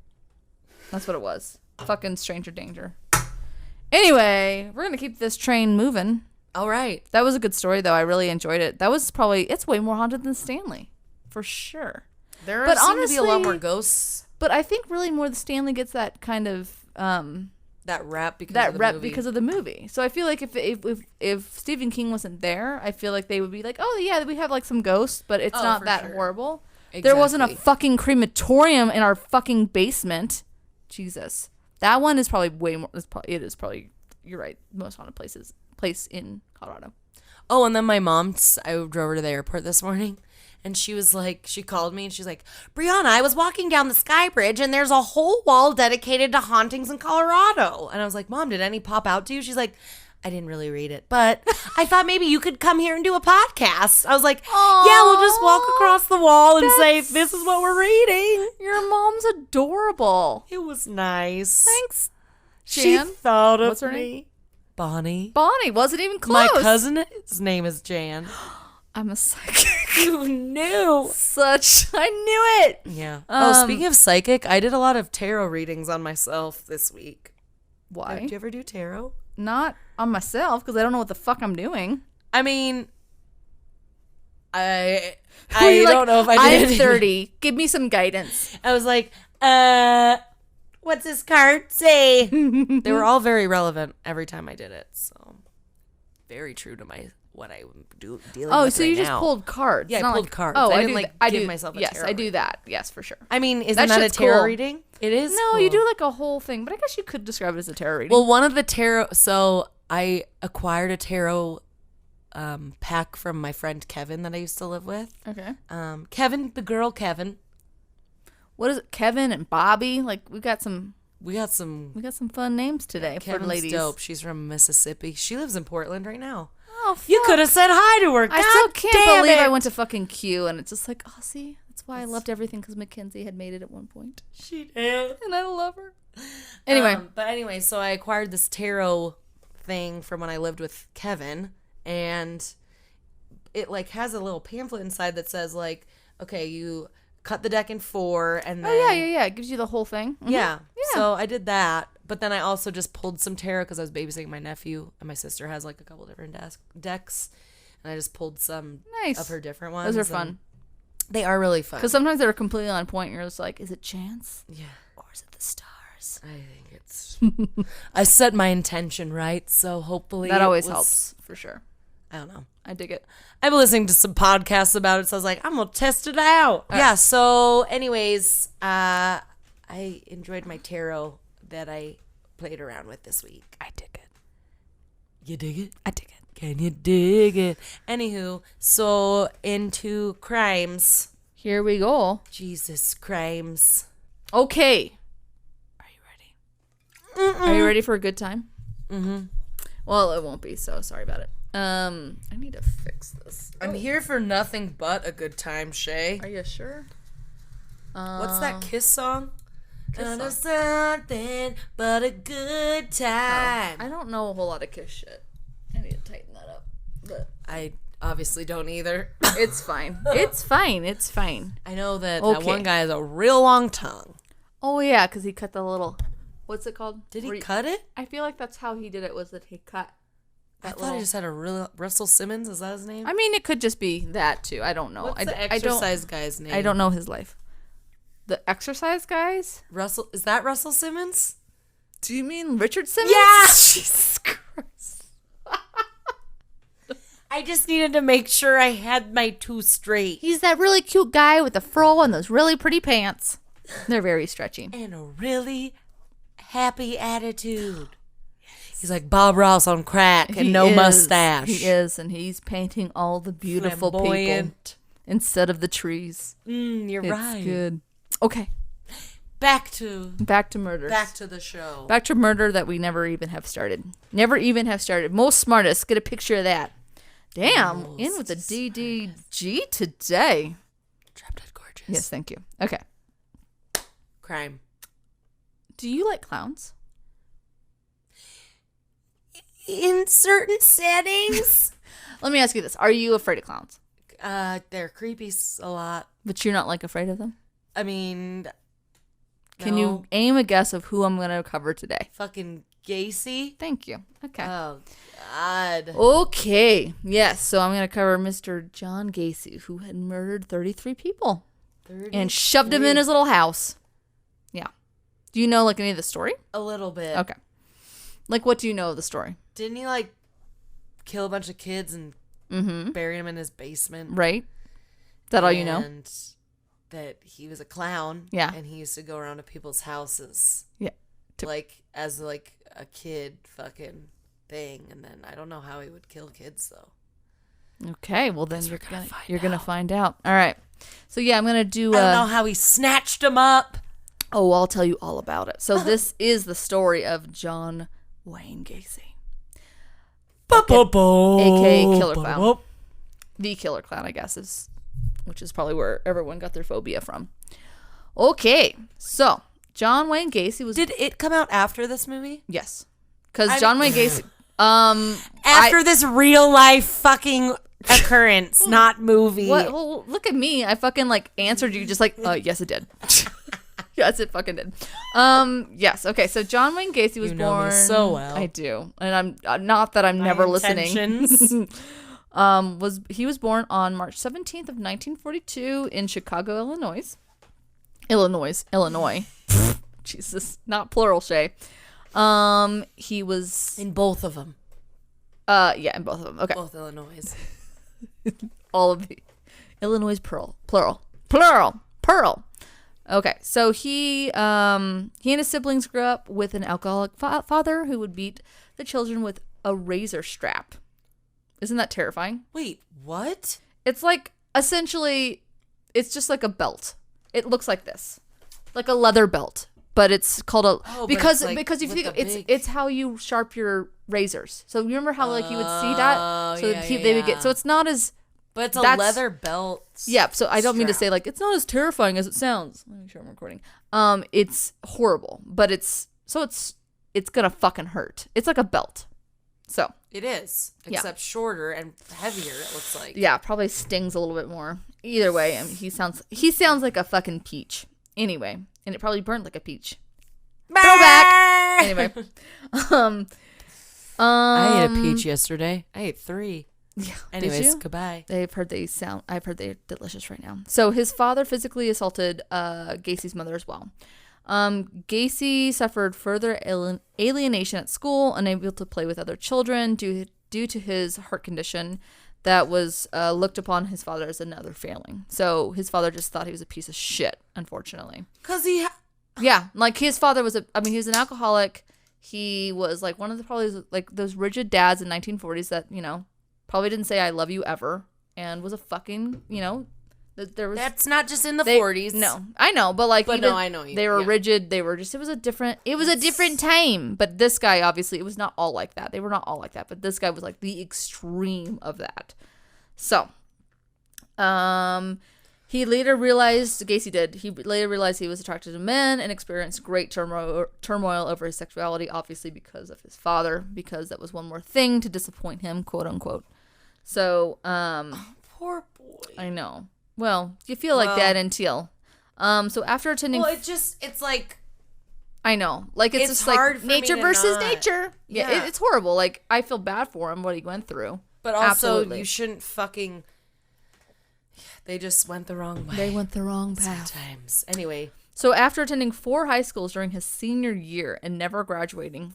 Speaker 2: That's what it was. Fucking stranger danger. Anyway, we're gonna keep this train moving.
Speaker 1: All right.
Speaker 2: That was a good story though. I really enjoyed it. That was it's way more haunted than Stanley. For sure.
Speaker 1: There
Speaker 2: But
Speaker 1: seem to be a lot
Speaker 2: honestly-
Speaker 1: more ghosts.
Speaker 2: But I think really more the Stanley gets that kind of
Speaker 1: That rap because
Speaker 2: of the movie. So I feel like if Stephen King wasn't there, I feel like they would be like, oh yeah, we have like some ghosts, but it's not
Speaker 1: for
Speaker 2: that
Speaker 1: sure.
Speaker 2: horrible. There wasn't a
Speaker 1: Exactly.
Speaker 2: fucking crematorium in our fucking basement. Jesus. That one is probably way more. It is probably. You're right. Most haunted place in Colorado.
Speaker 1: Oh, and then my mom, I drove her to the airport this morning, and she was like, she called me, and she's like, Brianna, I was walking down the Sky Bridge, and there's a whole wall dedicated to hauntings in Colorado. And I was like, Mom, did any pop out to you? She's like, I didn't really read it, but I thought maybe you could come here and do a podcast. I was like, yeah, we'll just walk across the wall and say, this is what we're reading.
Speaker 2: Your mom's adorable.
Speaker 1: It was nice.
Speaker 2: Thanks,
Speaker 1: She
Speaker 2: Jan.
Speaker 1: thought of
Speaker 2: What's her
Speaker 1: me.
Speaker 2: name?
Speaker 1: Bonnie.
Speaker 2: Bonnie wasn't even close.
Speaker 1: My cousin's name is Jan.
Speaker 2: I'm a psychic.
Speaker 1: You knew.
Speaker 2: I knew it.
Speaker 1: Yeah. Speaking of psychic, I did a lot of tarot readings on myself this week.
Speaker 2: Why?
Speaker 1: Do you ever do tarot?
Speaker 2: Not on myself, because I don't know what the fuck I'm doing.
Speaker 1: I mean, I
Speaker 2: You're like,
Speaker 1: don't know if I did.
Speaker 2: I'm 30. Give me some guidance.
Speaker 1: I was like, what's this card say? They were all very relevant every time I did it. So, very true to what I do dealing with
Speaker 2: So
Speaker 1: right
Speaker 2: you just
Speaker 1: now.
Speaker 2: pulled cards.
Speaker 1: Yeah,
Speaker 2: It's
Speaker 1: I
Speaker 2: not
Speaker 1: pulled
Speaker 2: like,
Speaker 1: cards.
Speaker 2: Oh,
Speaker 1: I
Speaker 2: I
Speaker 1: didn't,
Speaker 2: do.
Speaker 1: give myself a
Speaker 2: yes,
Speaker 1: tarot
Speaker 2: I do
Speaker 1: reading.
Speaker 2: that. Yes, for sure.
Speaker 1: I mean, isn't
Speaker 2: That
Speaker 1: that a
Speaker 2: shit's
Speaker 1: tarot
Speaker 2: cool.
Speaker 1: reading? It is.
Speaker 2: No,
Speaker 1: cool.
Speaker 2: you do like a whole thing, but I guess you could describe it as a tarot reading.
Speaker 1: Well, one of the tarot. So I acquired a tarot pack from my friend Kevin that I used to live with.
Speaker 2: okay.
Speaker 1: Kevin, the girl Kevin.
Speaker 2: What is it? Kevin and Bobby? Like we got some fun names today for
Speaker 1: Kevin's
Speaker 2: ladies.
Speaker 1: dope. She's from Mississippi. She lives in Portland right now.
Speaker 2: Oh, fuck.
Speaker 1: You could have said hi to her.
Speaker 2: I still
Speaker 1: God
Speaker 2: can't
Speaker 1: damn
Speaker 2: believe
Speaker 1: it.
Speaker 2: I went to fucking Q, and it's just like, oh, see, that's why I loved everything, because Mackenzie had made it at one point,
Speaker 1: She did.
Speaker 2: and I love her. Anyway,
Speaker 1: So I acquired this tarot thing from when I lived with Kevin, and it like has a little pamphlet inside that says like, okay, you cut the deck in 4, and then
Speaker 2: yeah. It gives you the whole thing. Mhm.
Speaker 1: yeah.
Speaker 2: Yeah.
Speaker 1: So I did that, but then I also just pulled some tarot because I was babysitting my nephew, and my sister has like a couple different decks, and I just pulled some
Speaker 2: Nice.
Speaker 1: of her different ones.
Speaker 2: Those are fun.
Speaker 1: and They are really fun.
Speaker 2: Because sometimes they're completely on point, and you're just like, is it chance?
Speaker 1: Yeah.
Speaker 2: Or is it the stars?
Speaker 1: I think it's. I set my intention right, so hopefully
Speaker 2: That
Speaker 1: it
Speaker 2: always
Speaker 1: was-
Speaker 2: helps, for sure.
Speaker 1: I don't know.
Speaker 2: I dig it.
Speaker 1: I've been listening to some podcasts about it, so I was like, I'm gonna test it out. Yeah. So, anyways, I enjoyed my tarot that I played around with this week.
Speaker 2: I dig it.
Speaker 1: You dig it?
Speaker 2: I dig it.
Speaker 1: Can you dig it? Anywho, so into crimes.
Speaker 2: Here we go.
Speaker 1: Jesus, crimes.
Speaker 2: Okay. Are you ready?
Speaker 1: Mm-mm.
Speaker 2: Are you ready for a good time?
Speaker 1: Mm-hmm.
Speaker 2: Well, it won't be, so sorry about it. I need to fix this.
Speaker 1: I'm here for nothing but a good time, Shay.
Speaker 2: Are you sure?
Speaker 1: What's that Kiss song?
Speaker 2: Kiss
Speaker 1: Something but a good time.
Speaker 2: I don't know a whole lot of Kiss shit. I need to tighten that up. But
Speaker 1: I obviously don't either.
Speaker 2: it's fine. It's fine. It's fine.
Speaker 1: I know that
Speaker 2: Okay.
Speaker 1: that one guy has a real long tongue.
Speaker 2: Oh, yeah, because he cut the little... What's it called?
Speaker 1: Did
Speaker 2: Where
Speaker 1: he
Speaker 2: you-
Speaker 1: cut it?
Speaker 2: I feel like that's how he did it, was that he cut
Speaker 1: I
Speaker 2: that
Speaker 1: thought he just had a real Russell Simmons. Is that his name?
Speaker 2: I mean, it could just be that, too. I don't know.
Speaker 1: What's the
Speaker 2: I don't.
Speaker 1: exercise guy's name?
Speaker 2: I don't know his life. The exercise guys?
Speaker 1: Russell, is that Russell Simmons?
Speaker 2: Do you mean Richard Simmons?
Speaker 1: Yeah!
Speaker 2: Jesus Christ.
Speaker 1: I just needed to make sure I had my two straight.
Speaker 2: He's that really cute guy with the fro and those really pretty pants. They're very stretchy.
Speaker 1: And a really happy attitude. He's like Bob Ross on crack and
Speaker 2: He
Speaker 1: no
Speaker 2: is.
Speaker 1: mustache.
Speaker 2: He is, and he's painting all the beautiful people
Speaker 1: Flamboyant.
Speaker 2: instead of the trees.
Speaker 1: You're
Speaker 2: It's
Speaker 1: right.
Speaker 2: good. Okay,
Speaker 1: Back to
Speaker 2: murders.
Speaker 1: back to the show.
Speaker 2: Back to murder that we never even have started. Never even have started. Most smartest. Get a picture of that. Damn, in with the DDG today.
Speaker 1: Drop Dead Gorgeous.
Speaker 2: Yes, thank you. Okay.
Speaker 1: Crime.
Speaker 2: Do you like clowns?
Speaker 1: In certain settings.
Speaker 2: Let me ask you this. Are you afraid of clowns?
Speaker 1: They're creepy a lot.
Speaker 2: But you're not like afraid of them?
Speaker 1: I mean,
Speaker 2: Can
Speaker 1: no.
Speaker 2: you aim a guess of who I'm going to cover today?
Speaker 1: Fucking Gacy?
Speaker 2: Thank you. Okay.
Speaker 1: Oh, God.
Speaker 2: Okay. Yes. So I'm going to cover Mr. John Gacy, who had murdered 33 people and shoved them in his little house. Yeah. Do you know like any of the story?
Speaker 1: A little bit.
Speaker 2: Okay. Like what do you know of the story?
Speaker 1: Didn't he like kill a bunch of kids and bury them in his basement?
Speaker 2: Right? Is that all you know?
Speaker 1: And that he was a clown.
Speaker 2: Yeah.
Speaker 1: And he used to go around to people's houses.
Speaker 2: Yeah.
Speaker 1: like as like a kid fucking thing, and then I don't know how he would kill kids though.
Speaker 2: Okay, well then you're gonna find out. All right, so yeah, I'm gonna do.
Speaker 1: I don't know how he snatched him up.
Speaker 2: Oh, I'll tell you all about it. So this is the story of John Wayne Gacy, aka Killer Clown. The Killer Clown, I guess, which is probably where everyone got their phobia from. Okay, so John Wayne Gacy was.
Speaker 1: Did it come out after this movie?
Speaker 2: Yes, because John Wayne Gacy.
Speaker 1: After this real life fucking occurrence, not movie.
Speaker 2: What? Well, look at me. I fucking like answered you just like, yes, it did. Yes, it fucking did. Yes. Okay. So John Wayne Gacy was born.
Speaker 1: Me so well.
Speaker 2: I do, and I'm not that I'm never listening. He was born on March 17th of 1942 in Chicago, Illinois. Jesus, not plural, Shay. He was
Speaker 1: in both of them.
Speaker 2: Yeah, in both of them. Okay.
Speaker 1: Both Illinois.
Speaker 2: All of the Illinois plural. Okay, so he and his siblings grew up with an alcoholic father who would beat the children with a razor strap. Isn't that terrifying?
Speaker 1: Wait, what?
Speaker 2: It's like essentially, it's just like a belt. It looks like this, like a leather belt, but it's called a because if you think it's how you sharp your razors. So you remember how like you would see that, so they would get. So it's not as.
Speaker 1: But it's a leather belt.
Speaker 2: Yeah, so I don't mean to say like it's not as terrifying as it sounds. Let me make sure I'm recording. It's horrible, but it's gonna fucking hurt. It's like a belt. So
Speaker 1: it is, except shorter and heavier. It looks like.
Speaker 2: Yeah, probably stings a little bit more. Either way, he sounds like a fucking peach. Anyway, and it probably burnt like a peach. Throwback. Anyway,
Speaker 1: I ate a peach yesterday. I ate 3.
Speaker 2: Yeah.
Speaker 1: Anyways, goodbye.
Speaker 2: I've heard they're delicious right now. So his father physically assaulted Gacy's mother as well. Gacy suffered further alienation at school, unable to play with other children due to his heart condition that was looked upon his father as another failing. So his father just thought he was a piece of shit, unfortunately. Yeah, like his father was he was an alcoholic. He was like one of the probably like those rigid dads in 1940s that, probably didn't say I love you ever and was a fucking, there was.
Speaker 1: That's not just in the 40s.
Speaker 2: No, I know, but like,
Speaker 1: but no, I know you.
Speaker 2: They were rigid. They were just. It was a different time. But this guy, obviously, it was not all like that. They were not all like that. But this guy was like the extreme of that. So, he later realized Gacy did. He later realized he was attracted to men and experienced great turmoil over his sexuality, obviously because of his father, because that was one more thing to disappoint him, quote unquote. So,
Speaker 1: poor boy.
Speaker 2: I know. Well, you feel like that until. So after attending.
Speaker 1: Well, it's like.
Speaker 2: I know. Like, it's just like nature versus nature. Yeah. It's horrible. Like, I feel bad for him, what he went through.
Speaker 1: But also, absolutely. You shouldn't fucking. They just went the wrong way.
Speaker 2: They went the wrong path.
Speaker 1: Sometimes. Anyway.
Speaker 2: So after attending 4 high schools during his senior year and never graduating,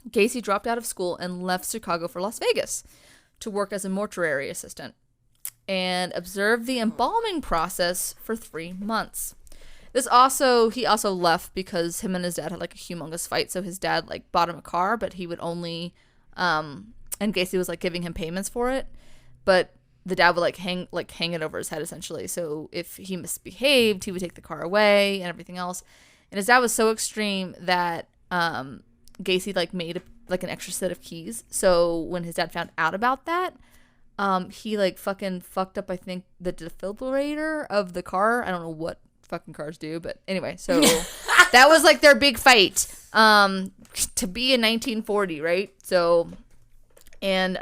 Speaker 2: Gacy dropped out of school and left Chicago for Las Vegas to work as a mortuary assistant and observed the embalming process for 3 months. He also left because him and his dad had like a humongous fight. So his dad like bought him a car, but he would only, and Gacy was like giving him payments for it, but the dad would hang it over his head essentially. So if he misbehaved, he would take the car away and everything else. And his dad was so extreme that Gacy made an extra set of keys. So when his dad found out about that, he fucking fucked up, I think, the defibrillator of the car. I don't know what fucking cars do, but anyway, so that was like their big fight to be in 1940, right? So, and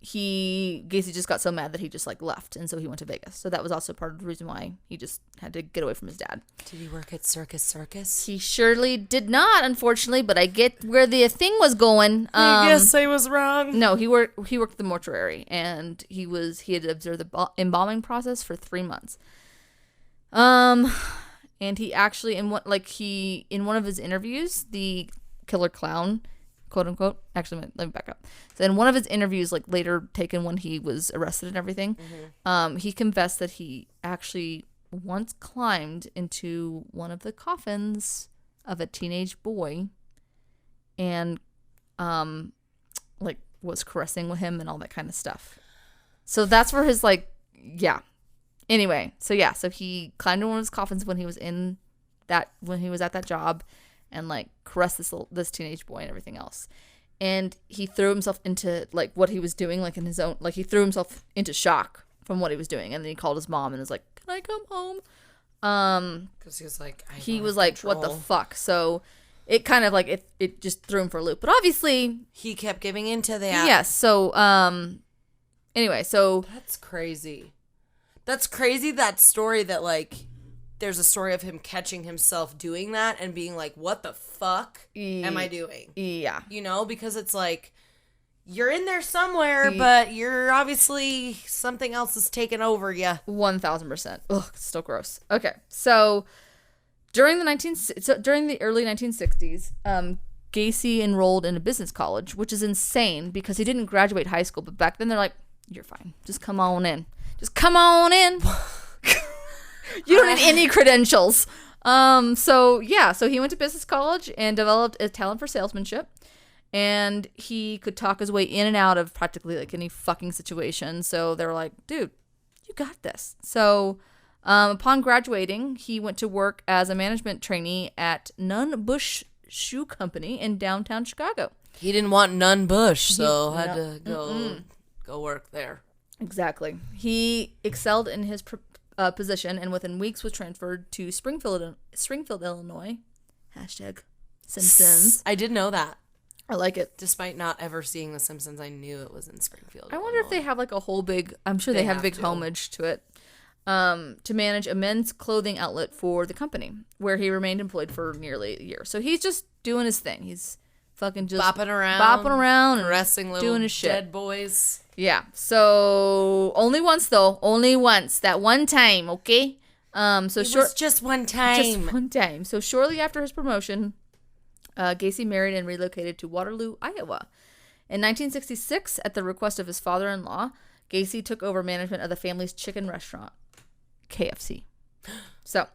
Speaker 2: Gacy just got so mad that he just left, and so he went to Vegas. So that was also part of the reason why he just had to get away from his dad.
Speaker 1: Did he work at Circus?
Speaker 2: He surely did not, unfortunately, but I get where the thing was going.
Speaker 1: I guess I was wrong.
Speaker 2: No, he worked at the mortuary, and he had observed the embalming process for 3 months. And he actually in one of his interviews, the killer clown, quote unquote. Actually, let me back up. So in one of his interviews, later taken when he was arrested and everything, he confessed that he actually once climbed into one of the coffins of a teenage boy and like was caressing with him and all that kind of stuff. So that's where his like, yeah. Anyway, so he climbed in one of his coffins when he was at that job and like caressed this teenage boy and everything else. And he threw himself into like what he was doing, like in his own, like he threw himself into shock from what he was doing. And then he called his mom and was like, "Can I come home?" Because he was like, "What the fuck?" So it kind of like it just threw him for a loop. But obviously
Speaker 1: he kept giving into that.
Speaker 2: Yes. So anyway, so
Speaker 1: that's crazy. That's crazy. That story that like. There's a story of him catching himself doing that and being like, what the fuck am I doing?
Speaker 2: Yeah.
Speaker 1: You know, because it's like, you're in there somewhere, but you're obviously, something else is taking over you.
Speaker 2: 1,000%. Ugh, it's still gross. Okay. So during the early 1960s, Gacy enrolled in a business college, which is insane because he didn't graduate high school. But back then they're like, you're fine. Just come on in. Just come on in. You don't need any credentials. So he went to business college and developed a talent for salesmanship. And he could talk his way in and out of practically like any fucking situation. So they were like, dude, you got this. So upon graduating, he went to work as a management trainee at Nunn Bush Shoe Company in downtown Chicago.
Speaker 1: He didn't want Nunn Bush, so had to go work there.
Speaker 2: Exactly. He excelled in his position, and within weeks was transferred to Springfield, Illinois. #Simpsons.
Speaker 1: I did know that.
Speaker 2: I like it.
Speaker 1: Despite not ever seeing The Simpsons, I knew it was in Springfield,
Speaker 2: I wonder if they have like a whole big, I'm sure they have a big homage to it, to manage a men's clothing outlet for the company, where he remained employed for nearly a year. So he's just doing his thing. He's fucking just
Speaker 1: bopping around and
Speaker 2: caressing little
Speaker 1: doing
Speaker 2: his shit.
Speaker 1: Dead boys.
Speaker 2: Yeah. So only once though. Only once. That one time, okay?
Speaker 1: Was just one time.
Speaker 2: Just one time. So shortly after his promotion, Gacy married and relocated to Waterloo, Iowa. In 1966, at the request of his father-in-law, Gacy took over management of the family's chicken restaurant, KFC. So,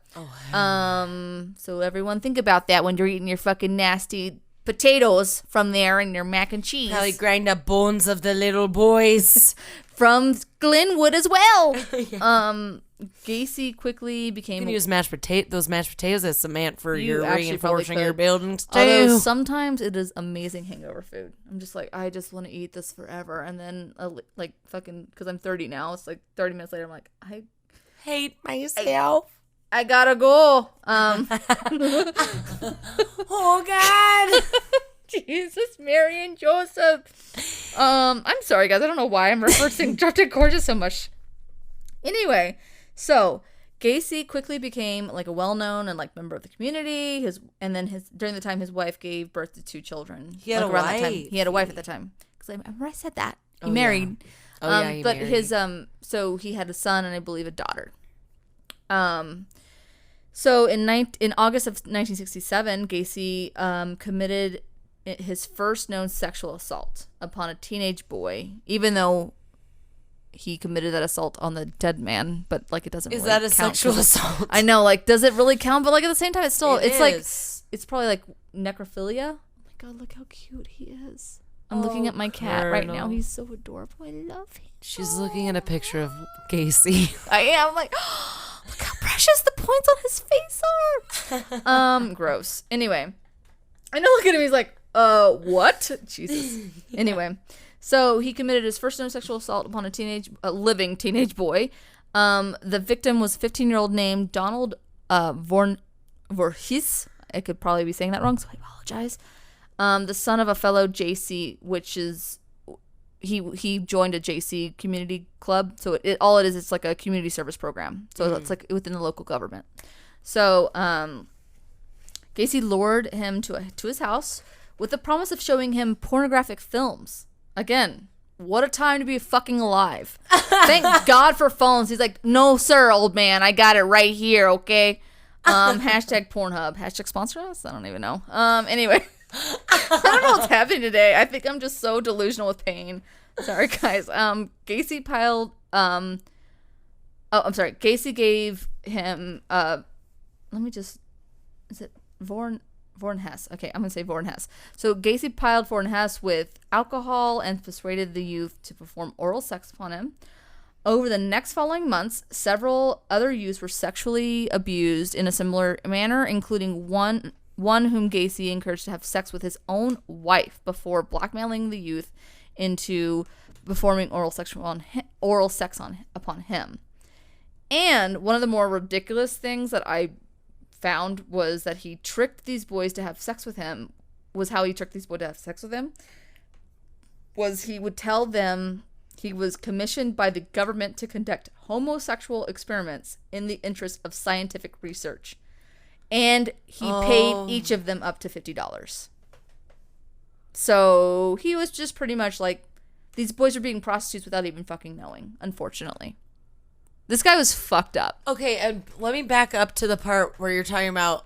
Speaker 2: so everyone think about that when you're eating your fucking nasty potatoes from there and your mac and cheese.
Speaker 1: How he grind up bones of the little boys.
Speaker 2: From Glenwood as well.
Speaker 1: Yeah.
Speaker 2: Gacy quickly became...
Speaker 1: You can use those mashed potatoes as cement for your reinforcing your buildings too.
Speaker 2: Although sometimes it is amazing hangover food. I'm just like, I just want to eat this forever. And then like fucking, because I'm 30 now, it's like 30 minutes later, I'm like, I
Speaker 1: hate myself.
Speaker 2: I gotta go.
Speaker 1: Oh God.
Speaker 2: Jesus, Mary, and Joseph. I'm sorry, guys. I don't know why I'm referencing Drop Dead Gorgeous so much. Anyway, so Gacy quickly became like a well-known and like member of the community. During the time his wife gave birth to 2 children.
Speaker 1: He had a wife.
Speaker 2: He had a wife at the time. Because I remember I said that he married.
Speaker 1: Yeah. Oh yeah, he
Speaker 2: but
Speaker 1: married.
Speaker 2: his so he had a son and I believe a daughter. So in August of 1967, Gacy committed his first known sexual assault upon a teenage boy, even though he committed that assault on the dead man, but like it doesn't.
Speaker 1: Is
Speaker 2: really
Speaker 1: that a
Speaker 2: count
Speaker 1: sexual assault?
Speaker 2: I know, like, does it really count? But like at the same time, it's still
Speaker 1: it's
Speaker 2: like it's probably like necrophilia. Oh my God, look how cute he is. I'm looking at my cat right now. He's so adorable. I love him.
Speaker 1: She's looking at a picture of Gacy.
Speaker 2: I am like, oh, look how precious the points on his face are. Gross. Anyway, I know. Look at him. He's like, what? Jesus. Anyway, so he committed his first known sexual assault upon a living teenage boy. The victim was a 15-year-old named Donald Voorhees. I could probably be saying that wrong, so I apologize. The son of a fellow JC, which is he joined a JC community club. So it's like a community service program. So it's like within the local government. So Gacy lured him to his house with the promise of showing him pornographic films. Again, what a time to be fucking alive. Thank God for phones. He's like, no, sir, old man. I got it right here, okay? Hashtag Pornhub. Hashtag sponsor us? I don't even know. Anyway. I don't know what's happening today. I think I'm just so delusional with pain. Sorry, guys. Gacy Gacy gave him, is it Warren Hess. Okay, I'm going to say Warren Hess. So Gacy piled Warren Hess with alcohol and persuaded the youth to perform oral sex upon him. Over the next following months, several other youths were sexually abused in a similar manner, including one whom Gacy encouraged to have sex with his own wife before blackmailing the youth into performing oral sex upon him. And one of the more ridiculous things that I found was that he tricked these boys to have sex with him. Was how he tricked these boys to have sex with him was he would tell them he was commissioned by the government to conduct homosexual experiments in the interest of scientific research. And he paid each of them up to $50. So he was just pretty much like, these boys are being prostitutes without even fucking knowing, unfortunately. This guy was fucked up.
Speaker 1: Okay, and let me back up to the part where you're talking about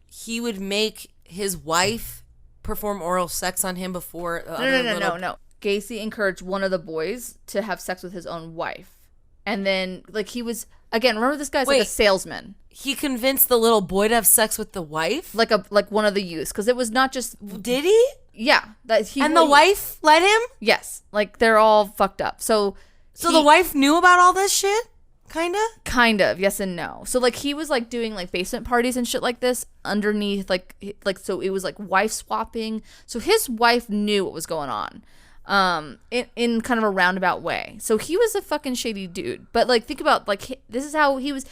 Speaker 1: he would make his wife perform oral sex on him before.
Speaker 2: No. Gacy encouraged one of the boys to have sex with his own wife. And then, like, he was, again, remember this guy's like a salesman.
Speaker 1: He convinced the little boy to have sex with the wife?
Speaker 2: Like one of the youths. Because it was not just...
Speaker 1: Did he?
Speaker 2: Yeah.
Speaker 1: The wife let him?
Speaker 2: Yes. Like, they're all fucked up. So
Speaker 1: the wife knew about all this shit? Kinda?
Speaker 2: Kind of, yes and no. So, like, he was, like, doing, like, basement parties and shit like this underneath, like, so it was, like, wife swapping. So his wife knew what was going on. In kind of a roundabout way. So he was a fucking shady dude. But, like, think about, like, this is how he was.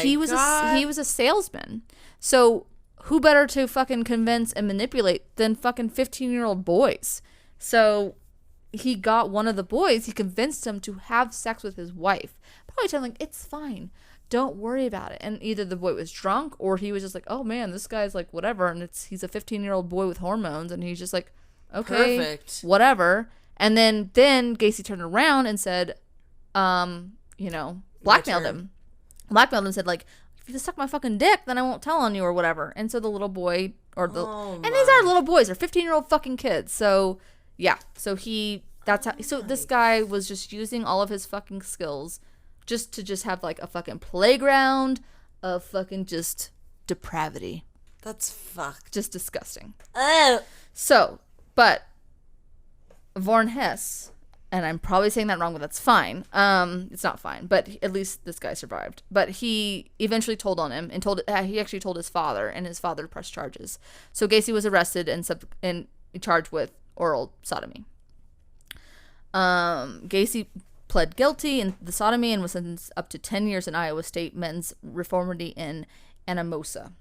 Speaker 2: He was a salesman. So who better to fucking convince and manipulate than fucking 15-year-old boys? So he got one of the boys. He convinced him to have sex with his wife. Probably telling, like, it's fine. Don't worry about it. And either the boy was drunk or he was just like, oh man, this guy's like whatever. And he's a 15-year-old boy with hormones. And he's just like, okay,
Speaker 1: perfect,
Speaker 2: whatever. And then Gacy turned around and said, blackmailed him. Blackmailed him and said, like, if you just suck my fucking dick, then I won't tell on you or whatever. And so the little boy, and these are little boys, they're 15-year-old fucking kids. So, yeah. So this guy was just using all of his fucking skills just to have, like, a fucking playground of fucking just depravity.
Speaker 1: That's fucked.
Speaker 2: Just disgusting.
Speaker 1: Oh.
Speaker 2: So, but Warren Hess, and I'm probably saying that wrong, but that's fine. It's not fine, but at least this guy survived. But he eventually told on him and he actually told his father, and his father pressed charges. So Gacy was arrested and charged with oral sodomy. Gacy pled guilty in the sodomy and was sentenced up to 10 years in Iowa State Men's Reformatory in Anamosa.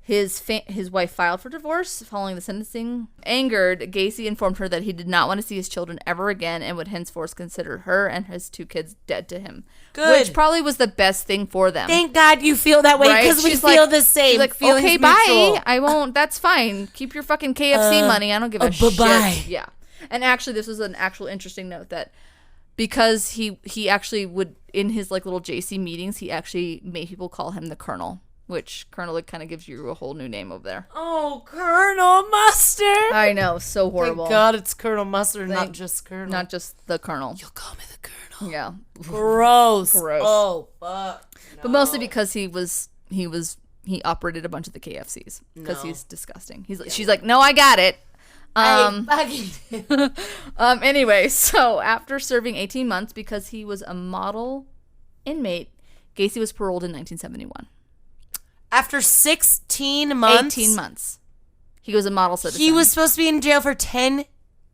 Speaker 2: His wife filed for divorce following the sentencing. Angered, Gacy informed her that he did not want to see his children ever again and would henceforth consider her and his 2 kids dead to him.
Speaker 1: Good.
Speaker 2: Which probably was the best thing for them.
Speaker 1: Thank God you feel that way, because we feel the same.
Speaker 2: She's like, okay, bye. I won't. That's fine. Keep your fucking KFC money. I don't give a shit. Bye-bye. Yeah. And actually, this was an actual interesting note that because he actually would, in his like little JC meetings, he actually made people call him the Colonel. Which Colonel, it kind of gives you a whole new name over there.
Speaker 1: Oh, Colonel Mustard.
Speaker 2: I know, so horrible.
Speaker 1: Thank God it's Colonel Mustard, not just Colonel.
Speaker 2: Not just the Colonel.
Speaker 1: You'll call me the Colonel.
Speaker 2: Yeah.
Speaker 1: Gross.
Speaker 2: Oh,
Speaker 1: fuck. No.
Speaker 2: But mostly because he operated a bunch of the KFCs because he's disgusting. She's like, no, I got it. Anyway, so after serving 18 months because he was a model inmate, Gacy was paroled in 1971.
Speaker 1: After 16 months?
Speaker 2: 18 months. He was a model citizen.
Speaker 1: He was supposed to be in jail for 10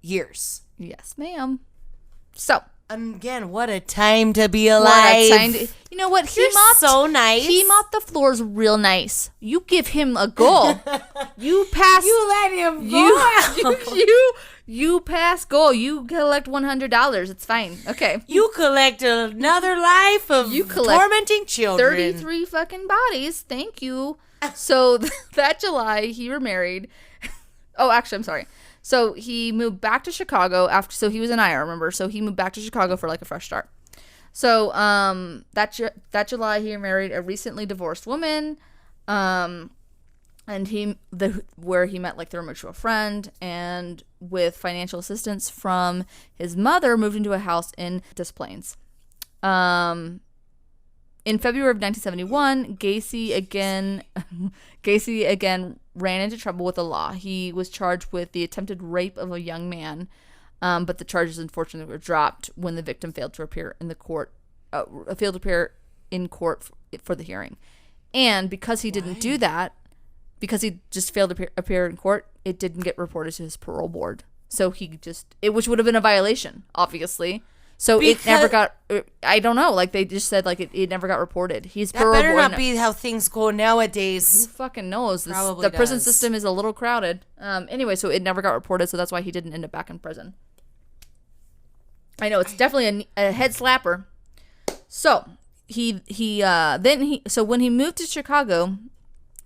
Speaker 1: years.
Speaker 2: Yes, ma'am. So.
Speaker 1: Again, what a time to be alive.
Speaker 2: You know what?
Speaker 1: You're so nice.
Speaker 2: He mopped the floors real nice. You give him a goal. You pass.
Speaker 1: You let him go.
Speaker 2: You pass goal. You collect $100. It's fine. Okay.
Speaker 1: You collect another life of tormenting children.
Speaker 2: 33 fucking bodies. Thank you. So that July, he remarried. Oh, actually, I'm sorry. So he moved back to Chicago so he was in Iowa, remember? So he moved back to Chicago for like a fresh start. So that July, he married a recently divorced woman. And where he met like their mutual friend, and with financial assistance from his mother, moved into a house in Des Plaines. In February of 1971, Gacy again ran into trouble with the law. He was charged with the attempted rape of a young man, but the charges unfortunately were dropped when the victim failed to appear in the court, for the hearing. And because he didn't do that, because he just failed to appear in court, it didn't get reported to his parole board. So which would have been a violation, obviously. So it never got, I don't know, like they just said like it never got reported. He's
Speaker 1: that better not be how things go nowadays.
Speaker 2: Who fucking knows? The prison system is a little crowded. Anyway, so it never got reported, so that's why he didn't end up back in prison. I know, it's definitely a head slapper. So so when he moved to Chicago,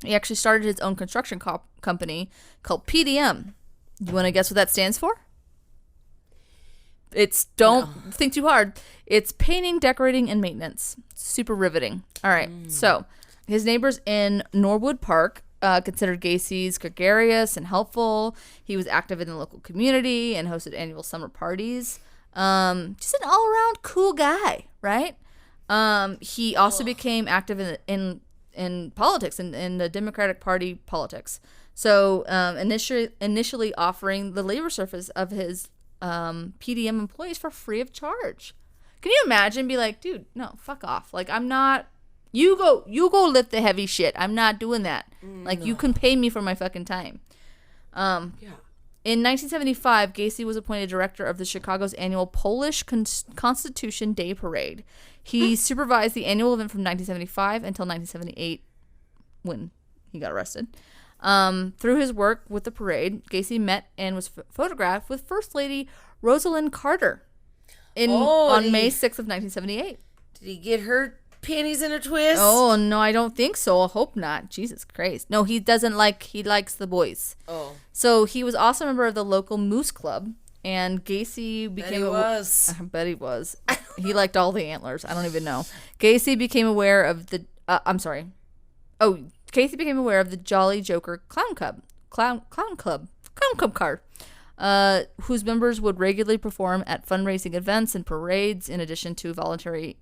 Speaker 2: he actually started his own construction company called PDM. You want to guess what that stands for? Don't think too hard. It's painting, decorating, and maintenance. Super riveting. All right. So his neighbors in Norwood Park considered Gacy's gregarious and helpful. He was active in the local community and hosted annual summer parties. Just an all-around cool guy, right? He also became active in politics, in the Democratic Party politics. So initially offering the labor service of his PDM employees for free of charge. Can you imagine? Be like, dude, no, fuck off. Like, I'm not. You go lift the heavy shit. I'm not doing that. Like, you can pay me for my fucking time. In 1975, Gacy was appointed director of the Chicago's annual Polish Constitution Day Parade. He supervised the annual event from 1975 until 1978, when he got arrested. Through his work with the parade, Gacy met and was photographed with First Lady Rosalind Carter on May 6th of 1978.
Speaker 1: Did he get her panties in a twist?
Speaker 2: Oh, no, I don't think so. I hope not. Jesus Christ. No, he doesn't he likes the boys. Oh. So he was also a member of the local Moose Club, and Gacy became I bet he was. He liked all the antlers. I don't even know. Gacy became aware of the Gacy became aware of the Jolly Joker Clown Club car, whose members would regularly perform at fundraising events and parades, in addition to voluntary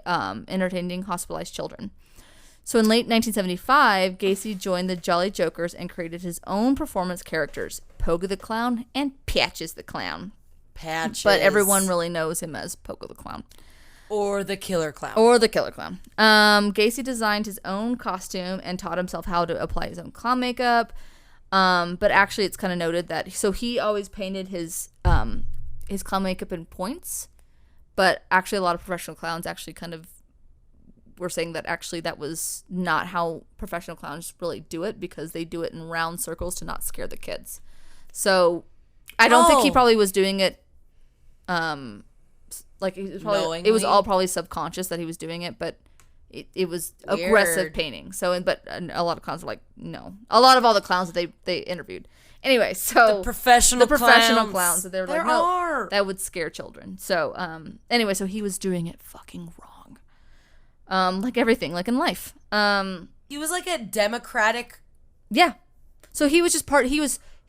Speaker 2: entertaining hospitalized children. So in late 1975, Gacy joined the Jolly Jokers and created his own performance characters, Pogo the Clown and Patches the Clown.
Speaker 1: Patches.
Speaker 2: But everyone really knows him as Pogo the Clown.
Speaker 1: Or the Killer Clown.
Speaker 2: Gacy designed his own costume and taught himself how to apply his own clown makeup. But actually, it's kind of noted that he always painted his clown makeup in points. But actually, a lot of professional clowns actually kind of were saying that actually that was not how professional clowns really do it, because they do it in round circles to not scare the kids. So I don't think he probably was doing it. It was all probably subconscious that he was doing it, but it was weird. Aggressive painting. So, but a lot of clowns were like, no. A lot of all the clowns that they interviewed. Anyway, so
Speaker 1: the professional
Speaker 2: clowns that they were like, no, that would scare children. So, anyway, so he was doing it fucking wrong. Like everything, like in life.
Speaker 1: He was like a democratic.
Speaker 2: Yeah. So he was just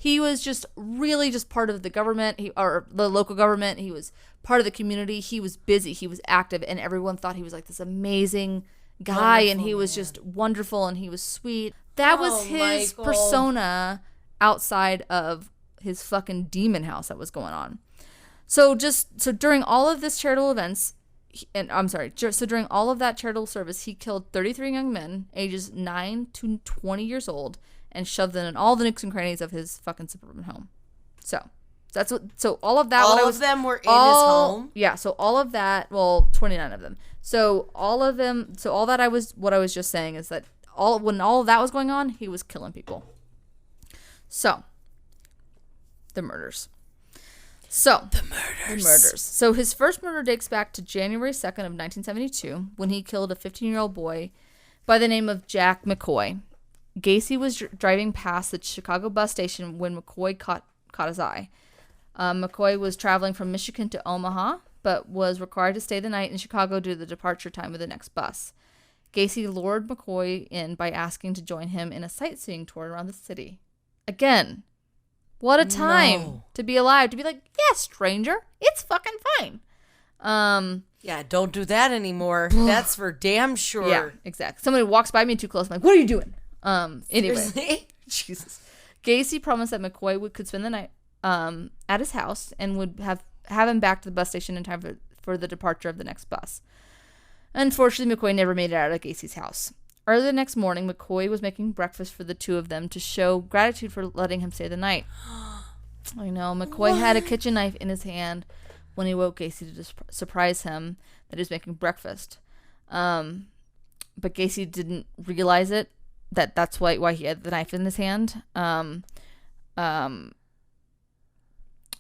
Speaker 2: he was just really just part of the government, or the local government. He was part of the community. He was busy. He was active, and everyone thought he was like this amazing guy, and he was just wonderful, and he was sweet. That was his persona outside of his fucking demon house that was going on. So during all of this charitable events, during all of that charitable service, he killed 33 young men, ages 9 to 20 years old, and shoved them in all the nooks and crannies of his fucking suburban home. So all of that.
Speaker 1: All of them were in his home?
Speaker 2: Yeah, so all of that, well, 29 of them. So all of them, what I was just saying is that when all of that was going on, he was killing people. So, the murders. The murders. So his first murder dates back to January 2nd of 1972, when he killed a 15-year-old boy by the name of Jack McCoy. Gacy was driving past the Chicago bus station when McCoy caught his eye. McCoy was traveling from Michigan to Omaha, but was required to stay the night in Chicago due to the departure time of the next bus. Gacy lured McCoy in by asking to join him in a sightseeing tour around the city. Again, what a time to be alive, to be like, yeah, stranger, it's fucking fine.
Speaker 1: Yeah, don't do that anymore. That's for damn sure.
Speaker 2: Yeah, exactly. Somebody walks by me too close, I'm like, what are you doing? Anyway.
Speaker 1: Seriously?
Speaker 2: Jesus. Gacy promised that McCoy could spend the night at his house and would have him back to the bus station in time for the departure of the next bus. Unfortunately, McCoy never made it out of Gacy's house. Early the next morning, McCoy was making breakfast for the two of them to show gratitude for letting him stay the night. I know. McCoy had a kitchen knife in his hand when he woke Gacy to surprise him that he was making breakfast. But Gacy didn't realize it, that's why he had the knife in his hand. And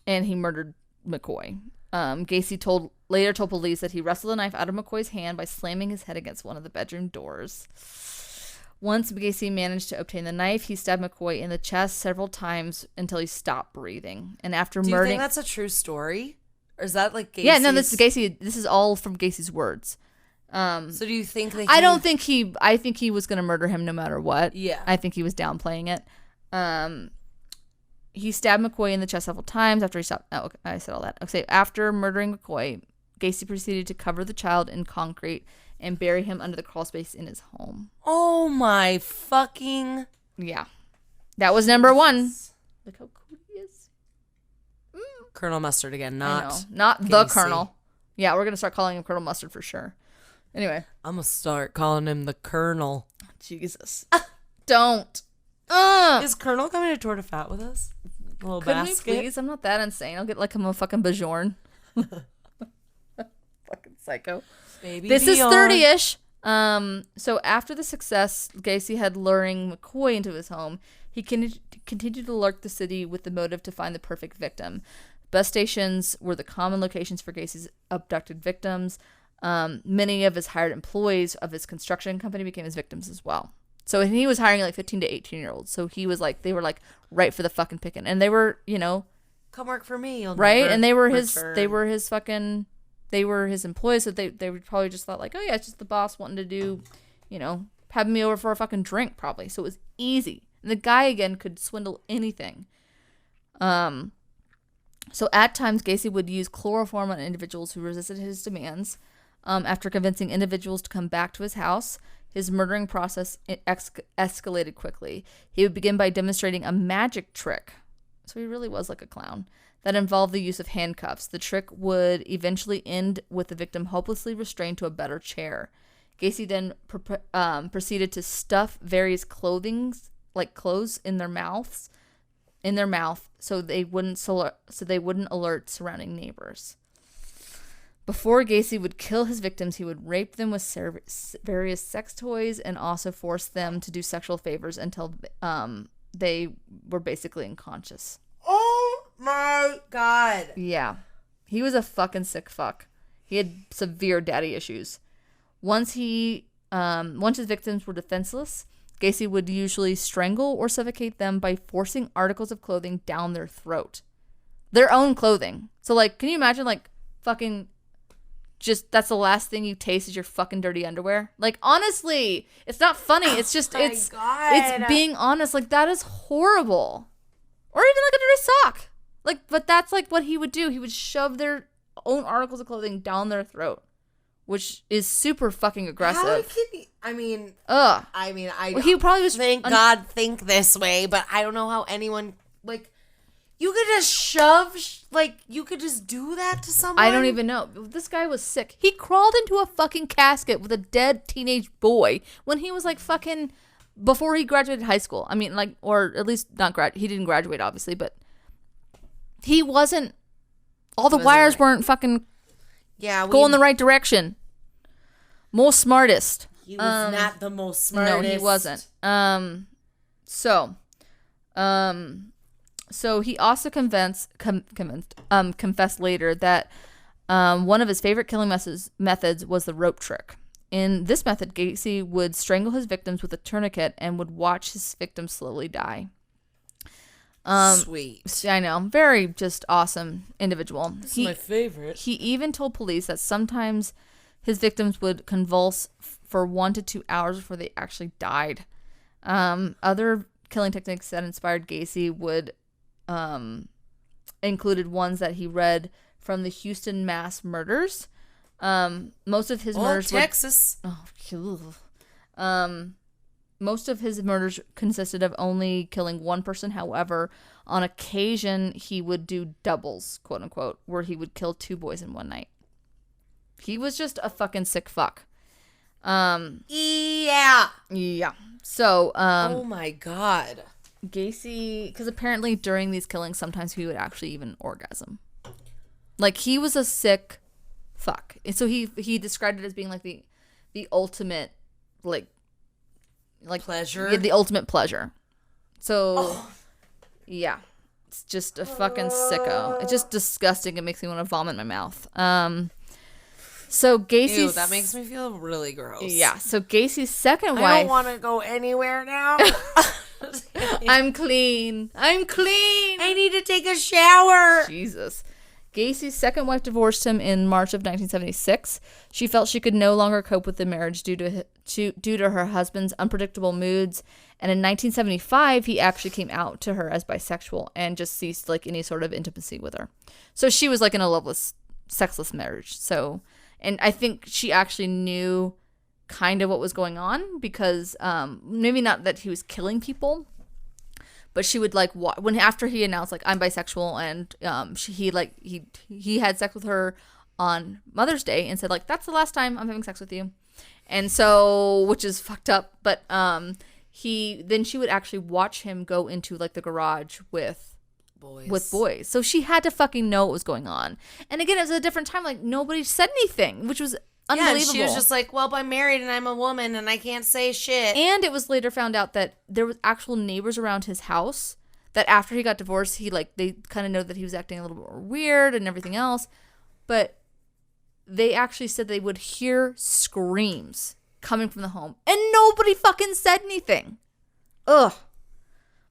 Speaker 2: he murdered McCoy. Gacy later told police that he wrestled the knife out of McCoy's hand by slamming his head against one of the bedroom doors. Once Gacy managed to obtain the knife, he stabbed McCoy in the chest several times until he stopped breathing. And after
Speaker 1: Do you
Speaker 2: murdering,
Speaker 1: think that's a true story? Or is that like Gacy's?
Speaker 2: Yeah, no, this is Gacy. This is all from Gacy's words.
Speaker 1: So do you think that
Speaker 2: I think he was going to murder him no matter what.
Speaker 1: Yeah.
Speaker 2: I think he was downplaying it. He stabbed McCoy in the chest several times after he stopped. Oh, okay, I said all that. Okay, after murdering McCoy, Gacy proceeded to cover the child in concrete and bury him under the crawl space in his home.
Speaker 1: Oh my fucking...
Speaker 2: Yeah. That was number one. Look how cool he is.
Speaker 1: Colonel Mustard again, not
Speaker 2: the Colonel. Yeah, we're going to start calling him Colonel Mustard for sure. Anyway.
Speaker 1: I'm going to start calling him the Colonel.
Speaker 2: Jesus. Don't.
Speaker 1: Is Colonel coming to Tour de Fat with us? A little
Speaker 2: Could
Speaker 1: basket?
Speaker 2: we please? I'm not that insane. I'll get like him a fucking Bajorn. Fucking psycho.
Speaker 1: Maybe
Speaker 2: this
Speaker 1: beyond.
Speaker 2: is 30-ish. So after the success Gacy had luring McCoy into his home, he continued to lurk the city with the motive to find the perfect victim. Bus stations were the common locations for Gacy's abducted victims. Many of his hired employees of his construction company became his victims as well. So he was hiring like 15 to 18-year-olds. So he was like, they were like right for the fucking picking. And they were,
Speaker 1: come work for me.
Speaker 2: Right? And they were his employees. So they would probably just thought like, oh yeah, it's just the boss wanting to do, having me over for a fucking drink probably. So it was easy. And the guy again could swindle anything. So at times Gacy would use chloroform on individuals who resisted his demands. After convincing individuals to come back to his house, his murdering process escalated quickly. He would begin by demonstrating a magic trick. So he really was like a clown. That involved the use of handcuffs. The trick would eventually end with the victim hopelessly restrained to a better chair. Gacy then proceeded to stuff various clothes in their mouth, so they wouldn't alert surrounding neighbors. Before Gacy would kill his victims, he would rape them with various sex toys and also force them to do sexual favors until they were basically unconscious.
Speaker 1: Oh my God.
Speaker 2: Yeah. He was a fucking sick fuck. He had severe daddy issues. Once his victims were defenseless, Gacy would usually strangle or suffocate them by forcing articles of clothing down their throat. Their own clothing. So, can you imagine, fucking... just that's the last thing you taste is your fucking dirty underwear. Honestly, it's not funny. It's just it's being honest. That is horrible. Or even a dirty sock. But that's what he would do. He would shove their own articles of clothing down their throat, which is super fucking aggressive.
Speaker 1: How can he,
Speaker 2: he probably was.
Speaker 1: Thank God think this way, but I don't know how anyone you could just shove, you could just do that to someone?
Speaker 2: I don't even know. This guy was sick. He crawled into a fucking casket with a dead teenage boy when he was fucking, before he graduated high school. I mean, or at least not he didn't graduate, obviously, but he wasn't, all the wires weren't fucking going the right direction. Most smartest.
Speaker 1: He was not the most smartest.
Speaker 2: No, he wasn't. So he also confessed later that one of his favorite killing methods was the rope trick. In this method, Gacy would strangle his victims with a tourniquet and would watch his victims slowly die.
Speaker 1: Sweet.
Speaker 2: I know. Very just awesome individual.
Speaker 1: This is my favorite.
Speaker 2: He even told police that sometimes his victims would convulse for 1 to 2 hours before they actually died. Other killing techniques that inspired Gacy would included ones that he read from the Houston mass murders. Most of his murders
Speaker 1: Texas.
Speaker 2: most of his murders consisted of only killing one person. However, on occasion, he would do doubles, quote unquote, where he would kill 2 boys in one night. He was just a fucking sick fuck.
Speaker 1: Yeah.
Speaker 2: So,
Speaker 1: oh my God.
Speaker 2: Gacy, because apparently during these killings, sometimes he would actually even orgasm. Like, he was a sick fuck. And so he described it as being like the ultimate, like
Speaker 1: pleasure.
Speaker 2: Yeah, the ultimate pleasure. So, yeah, it's just a fucking sicko. It's just disgusting. It makes me want to vomit in my mouth. So Gacy's...
Speaker 1: Ew, that makes me feel really gross.
Speaker 2: Yeah, so Gacy's second wife...
Speaker 1: I don't want to go anywhere now.
Speaker 2: I'm clean.
Speaker 1: I need to take a shower.
Speaker 2: Jesus. Gacy's second wife divorced him in March of 1976. She felt she could no longer cope with the marriage due to her husband's unpredictable moods. And in 1975, he actually came out to her as bisexual and just ceased like any sort of intimacy with her. So she was like in a loveless, sexless marriage. So... And I think she actually knew kind of what was going on because maybe not that he was killing people, but she would like when after he announced like I'm bisexual and he had sex with her on Mother's Day and said like that's the last time I'm having sex with you, and so which is fucked up. But she would actually watch him go into like the garage with boys. So she had to fucking know what was going on. And again, it was a different time. Like, nobody said anything, which was unbelievable.
Speaker 1: Yeah, she was just like, well, I'm married and I'm a woman and I can't say shit.
Speaker 2: And it was later found out that there was actual neighbors around his house that after he got divorced, they kind of know that he was acting a little bit more weird and everything else. But they actually said they would hear screams coming from the home. And nobody fucking said anything. Ugh.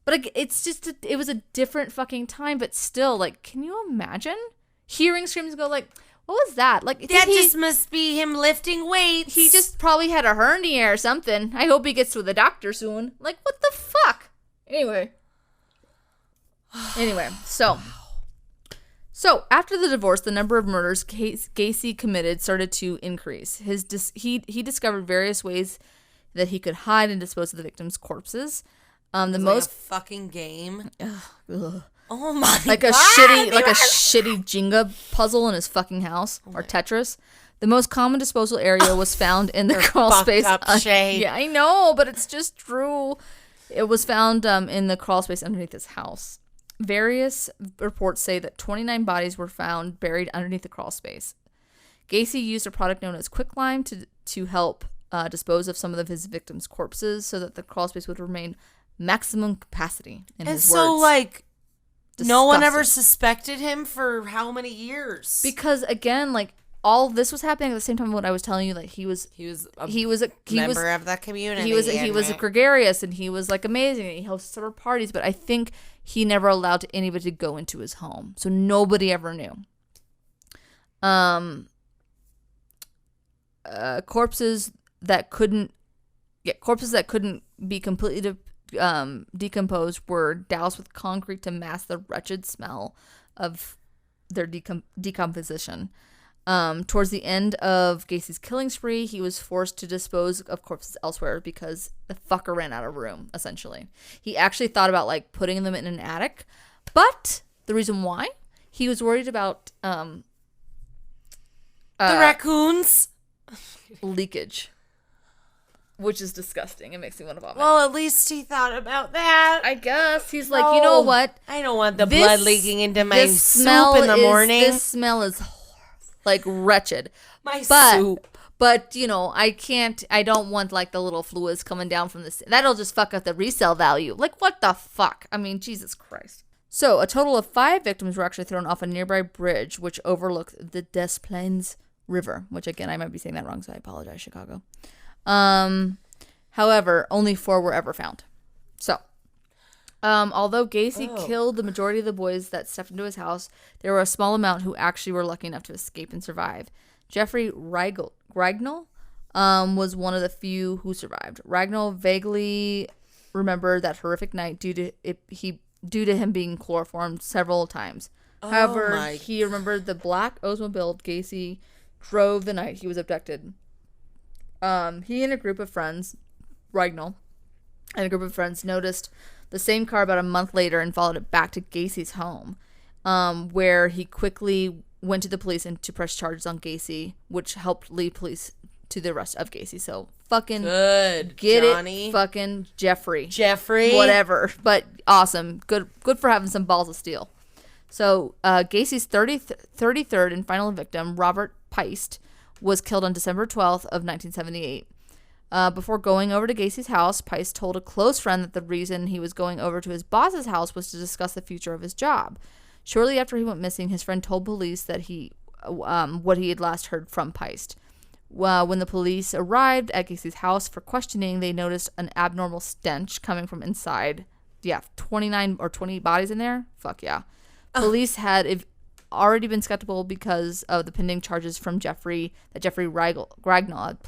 Speaker 2: But it's just, it was a different fucking time, but still, like, can you imagine hearing screams and go, like, what was that? Like,
Speaker 1: that just must be him lifting weights.
Speaker 2: He just probably had a hernia or something. I hope he gets to the doctor soon. Like, what the fuck? Anyway, so after the divorce, the number of murders Gacy committed started to increase. He discovered various ways that he could hide and dispose of the victims' corpses. The most
Speaker 1: like a fucking game.
Speaker 2: Ugh.
Speaker 1: Oh my
Speaker 2: like
Speaker 1: God.
Speaker 2: a shitty Jenga puzzle in his fucking house or Tetris. The most common disposal area was found in the crawl space.
Speaker 1: Shay.
Speaker 2: Yeah, I know, but it's just true. It was found in the crawl space underneath his house. Various reports say that 29 bodies were found buried underneath the crawl space. Gacy used a product known as quicklime to help dispose of some of his victims' corpses so that the crawl space would remain maximum capacity in his words.
Speaker 1: And so, like,
Speaker 2: Disgusting.
Speaker 1: No one ever suspected him for how many years?
Speaker 2: Because, again, like, all this was happening at the same time what I was telling you, like, he was a
Speaker 1: member of that community.
Speaker 2: He was a gregarious, and he was, like, amazing, and he hosted several parties, but I think he never allowed anybody to go into his home. So nobody ever knew. Corpses that couldn't be completely decomposed were doused with concrete to mask the wretched smell of their decomposition. Towards the end of Gacy's killing spree, he was forced to dispose of corpses elsewhere because the fucker ran out of room, essentially. He actually thought about, like, putting them in an attic, but the reason why? He was worried about
Speaker 1: the raccoons?
Speaker 2: Leakage. Which is disgusting. It makes me want to vomit.
Speaker 1: Well, at least he thought about that.
Speaker 2: I guess. He's like, you know what?
Speaker 1: I don't want the blood leaking into my soup in the morning.
Speaker 2: This smell is like wretched.
Speaker 1: Soup.
Speaker 2: But, you know, I don't want like the little fluids coming down from this. That'll just fuck up the resale value. Like, what the fuck? I mean, Jesus Christ. So, a total of 5 victims were actually thrown off a nearby bridge, which overlooked the Des Plaines River, which, again, I might be saying that wrong, so I apologize, Chicago. However, only 4 were ever found. So, although Gacy killed the majority of the boys that stepped into his house, there were a small amount who actually were lucky enough to escape and survive. Jeffrey Ragnall was one of the few who survived. Ragnall vaguely remembered that horrific night due to him being chloroformed several times. However, he remembered the black Oldsmobile Gacy drove the night he was abducted. He and a group of friends, Ragnall, and a group of friends noticed the same car about a month later and followed it back to Gacy's home, where he quickly went to the police and to press charges on Gacy, which helped lead police to the arrest of Gacy. So fucking
Speaker 1: good,
Speaker 2: get
Speaker 1: Johnny.
Speaker 2: it, fucking Jeffrey,
Speaker 1: whatever.
Speaker 2: But awesome, good for having some balls of steel. So Gacy's 33rd and final victim, Robert Peist, was killed on December 12th of 1978. Before going over to Gacy's house, Peist told a close friend that the reason he was going over to his boss's house was to discuss the future of his job. Shortly after he went missing, his friend told police that what he had last heard from Peist. When the police arrived at Gacy's house for questioning, they noticed an abnormal stench coming from inside. Yeah, 29 or 20 bodies in there? Fuck yeah. Police had already been skeptical because of the pending charges from Jeffrey Ragnall had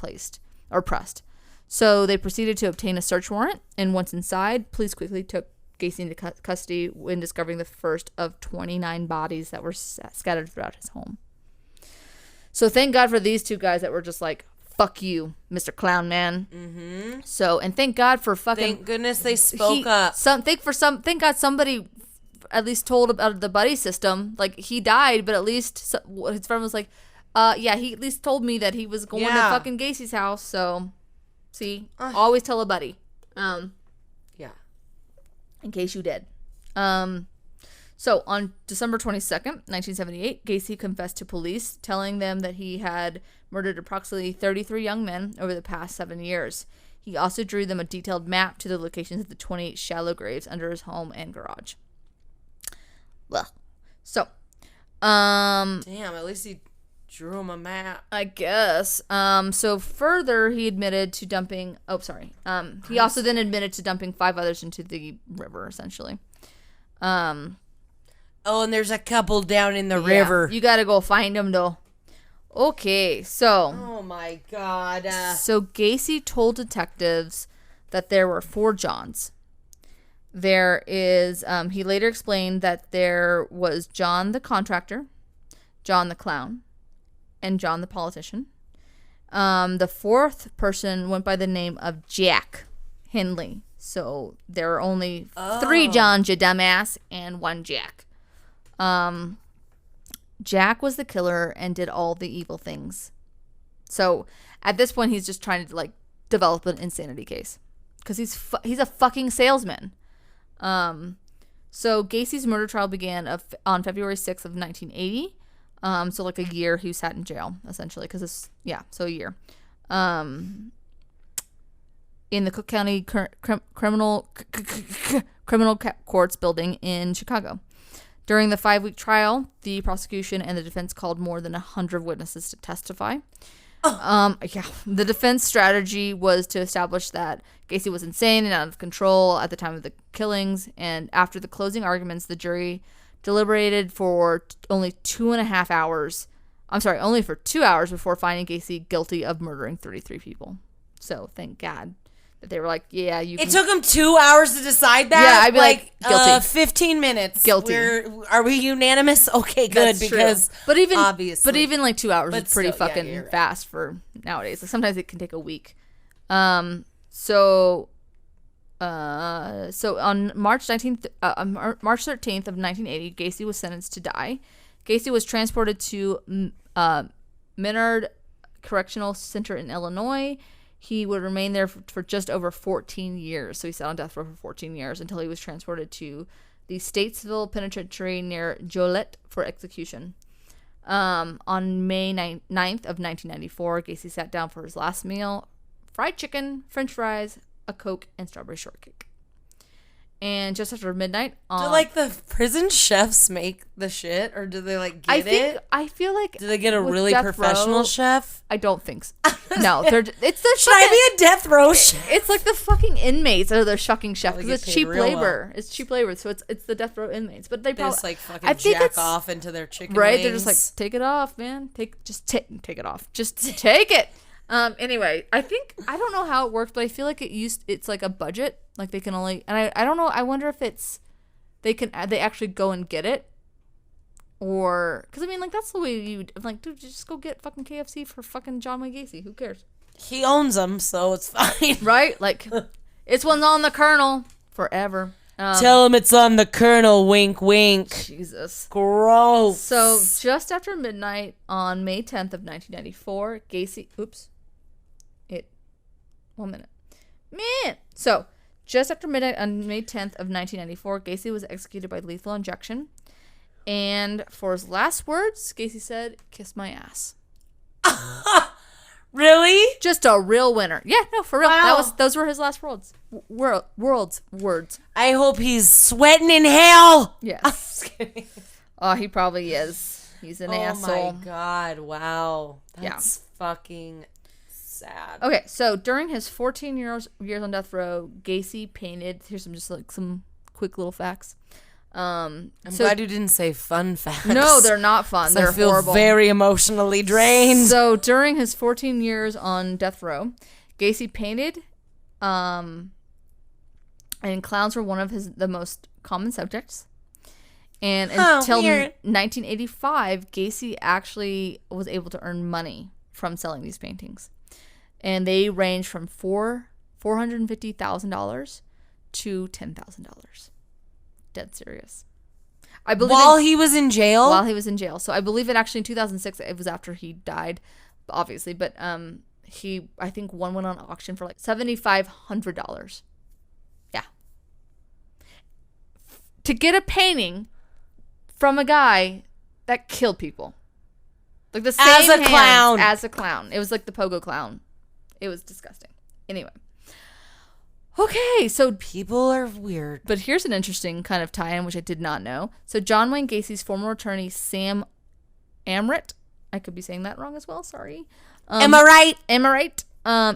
Speaker 2: pressed. So they proceeded to obtain a search warrant, and once inside, police quickly took Gacy into custody when discovering the first of 29 bodies that were scattered throughout his home. So thank God for these two guys that were just like, fuck you, Mr. Clown Man. Mm-hmm. So, and thank God for fucking...
Speaker 1: Thank goodness they spoke up.
Speaker 2: Thank God somebody at least told about the buddy system. Like, he died, but at least his friend was like, yeah, he at least told me that he was going to fucking Gacy's house. So, see, always tell a buddy.
Speaker 1: Yeah.
Speaker 2: In case you did. So on December 22nd, 1978, Gacy confessed to police, telling them that he had murdered approximately 33 young men over the past 7 years. He also drew them a detailed map to the locations of the 28 shallow graves under his home and garage. Well, so,
Speaker 1: damn, at least he drew him a map.
Speaker 2: I guess. So further, he admitted to dumping... he also then admitted to dumping 5 others into the river, essentially.
Speaker 1: Oh, and there's a couple down in the river.
Speaker 2: You gotta go find them, though. Okay, so...
Speaker 1: Oh, my God.
Speaker 2: So Gacy told detectives that there were 4 Johns. There is... he later explained that there was John the contractor, John the clown, and John the politician. The 4th person went by the name of Jack Henley. So there are only 3 Johns, you dumbass, and 1 Jack. Jack was the killer and did all the evil things. So at this point, he's just trying to like develop an insanity case because he's a fucking salesman. So Gacy's murder trial began on February 6th of 1980. So like a year he sat in jail essentially because so a year. In the Cook County criminal courts building in Chicago. During the 5-week trial, the prosecution and the defense called more than 100 witnesses to testify. The defense strategy was to establish that Gacy was insane and out of control at the time of the killings. And after the closing arguments, the jury deliberated for only 2.5 hours. Only for 2 hours before finding Gacy guilty of murdering 33 people. So thank God that they were like, yeah, you.
Speaker 1: It took them 2 hours to decide that.
Speaker 2: Yeah, I'd be like guilty.
Speaker 1: 15 minutes.
Speaker 2: Guilty.
Speaker 1: Are we unanimous? Okay, good.
Speaker 2: That's
Speaker 1: because
Speaker 2: true. But even
Speaker 1: obviously,
Speaker 2: like 2 hours is pretty
Speaker 1: still,
Speaker 2: fucking
Speaker 1: you're right.
Speaker 2: fast for nowadays. Like sometimes it can take a week. So on March 13th of 1980, Gacy was sentenced to die. Gacy was transported to Menard Correctional Center in Illinois. He would remain there for just over 14 years. So he sat on death row for 14 years until he was transported to the Statesville Penitentiary near Joliet for execution. On May 9th of 1994, Gacy sat down for his last meal: fried chicken, french fries, a Coke, and strawberry shortcake. And just after midnight...
Speaker 1: do like the prison chefs make the shit? Or do they like get it?
Speaker 2: I feel like...
Speaker 1: Do they get a really professional chef?
Speaker 2: I don't think so. No, it's their
Speaker 1: Should I be a death row chef?
Speaker 2: It's like the fucking inmates that are the shucking chef
Speaker 1: Well,
Speaker 2: because
Speaker 1: they
Speaker 2: it's
Speaker 1: get
Speaker 2: cheap
Speaker 1: paid real
Speaker 2: labor.
Speaker 1: well.
Speaker 2: It's cheap labor, so it's the death row inmates. But they probably
Speaker 1: just like fucking jack off into their chicken
Speaker 2: right.
Speaker 1: wings.
Speaker 2: They're just like, take it off, man. Take it off. Just take it. Anyway, I don't know how it works, but I feel like it's like a budget. Like they can only, and I don't know. I wonder if they actually go and get it, or because I mean like that's the way you like, dude, just go get fucking KFC for fucking John Wayne Gacy. Who cares?
Speaker 1: He owns them, so it's fine.
Speaker 2: Right? Like, It's one's on the Colonel forever.
Speaker 1: Tell him it's on the Colonel. Wink, wink.
Speaker 2: Jesus.
Speaker 1: Gross.
Speaker 2: So just after midnight on May 10th of 1994, Gacy. One minute. So just after midnight on May 10th of 1994, Gacy was executed by lethal injection. And for his last words, Gacy said, "Kiss my ass."
Speaker 1: Really?
Speaker 2: Just a real winner. Yeah, no, for real.
Speaker 1: Wow.
Speaker 2: Those were his last words. Words.
Speaker 1: I hope he's sweating in hell.
Speaker 2: Yes.
Speaker 1: I'm just kidding.
Speaker 2: Oh, he probably is. He's an asshole.
Speaker 1: Oh my God. Wow. That's fucking sad.
Speaker 2: Okay, so during his 14 years on death row, Gacy painted. Here's some quick little facts.
Speaker 1: I'm glad you didn't say fun facts.
Speaker 2: No, they're not fun. They're
Speaker 1: I feel
Speaker 2: horrible.
Speaker 1: very emotionally drained.
Speaker 2: So during his 14 years on death row, Gacy painted, and clowns were one of the most common subjects. And until 1985, Gacy actually was able to earn money from selling these paintings, and they range from $450,000 to $10,000. Dead serious. I believe
Speaker 1: While he was in jail?
Speaker 2: While he was in jail. So I believe it actually in 2006, it was after he died, obviously, but he, I think one went on auction for like $7,500. Yeah. To get a painting from a guy that killed people. Like the same
Speaker 1: As a
Speaker 2: hands
Speaker 1: clown.
Speaker 2: As a clown. It was like the pogo clown. It was disgusting. Anyway. Okay, so
Speaker 1: people are weird.
Speaker 2: But here's an interesting kind of tie-in, which I did not know. So John Wayne Gacy's former attorney, Sam Amrett, I could be saying that wrong as well, sorry.
Speaker 1: Am I right?
Speaker 2: Am I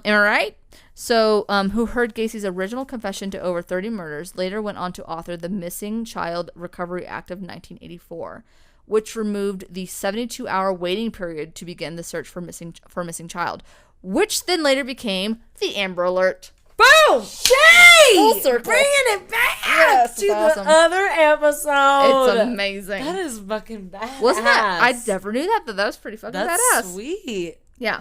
Speaker 2: right? So, who heard Gacy's original confession to over 30 murders, later went on to author the Missing Child Recovery Act of 1984, which removed the 72-hour waiting period to begin the search for a missing child, which then later became the Amber Alert. Boom!
Speaker 1: Shay!
Speaker 2: Full circle.
Speaker 1: Bringing it back to
Speaker 2: awesome.
Speaker 1: the other episode.
Speaker 2: It's amazing.
Speaker 1: That is fucking badass.
Speaker 2: Wasn't that? I never knew that, but that was pretty fucking
Speaker 1: That's
Speaker 2: badass.
Speaker 1: Sweet.
Speaker 2: Yeah.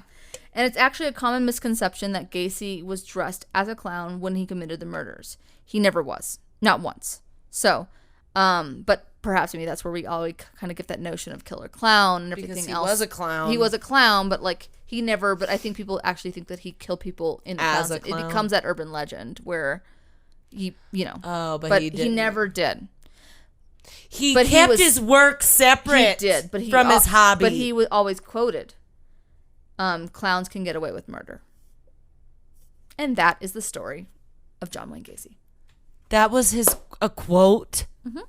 Speaker 2: And it's actually a common misconception that Gacy was dressed as a clown when he committed the murders. He never was. Not once. So, but perhaps maybe that's where we always kind of get that notion of killer clown and everything
Speaker 1: Because he
Speaker 2: else.
Speaker 1: was a clown.
Speaker 2: He was a clown, but like he never, but I think people actually think that he killed people in the
Speaker 1: As
Speaker 2: clowns.
Speaker 1: a clown.
Speaker 2: It becomes that urban legend where he,
Speaker 1: Oh,
Speaker 2: but
Speaker 1: he
Speaker 2: he
Speaker 1: didn't.
Speaker 2: never did.
Speaker 1: He
Speaker 2: But
Speaker 1: kept his work separate
Speaker 2: He did, but
Speaker 1: from his hobby.
Speaker 2: But he was always quoted, clowns can get away with murder. And that is the story of John Wayne Gacy.
Speaker 1: That was a quote.
Speaker 2: Mm-hmm.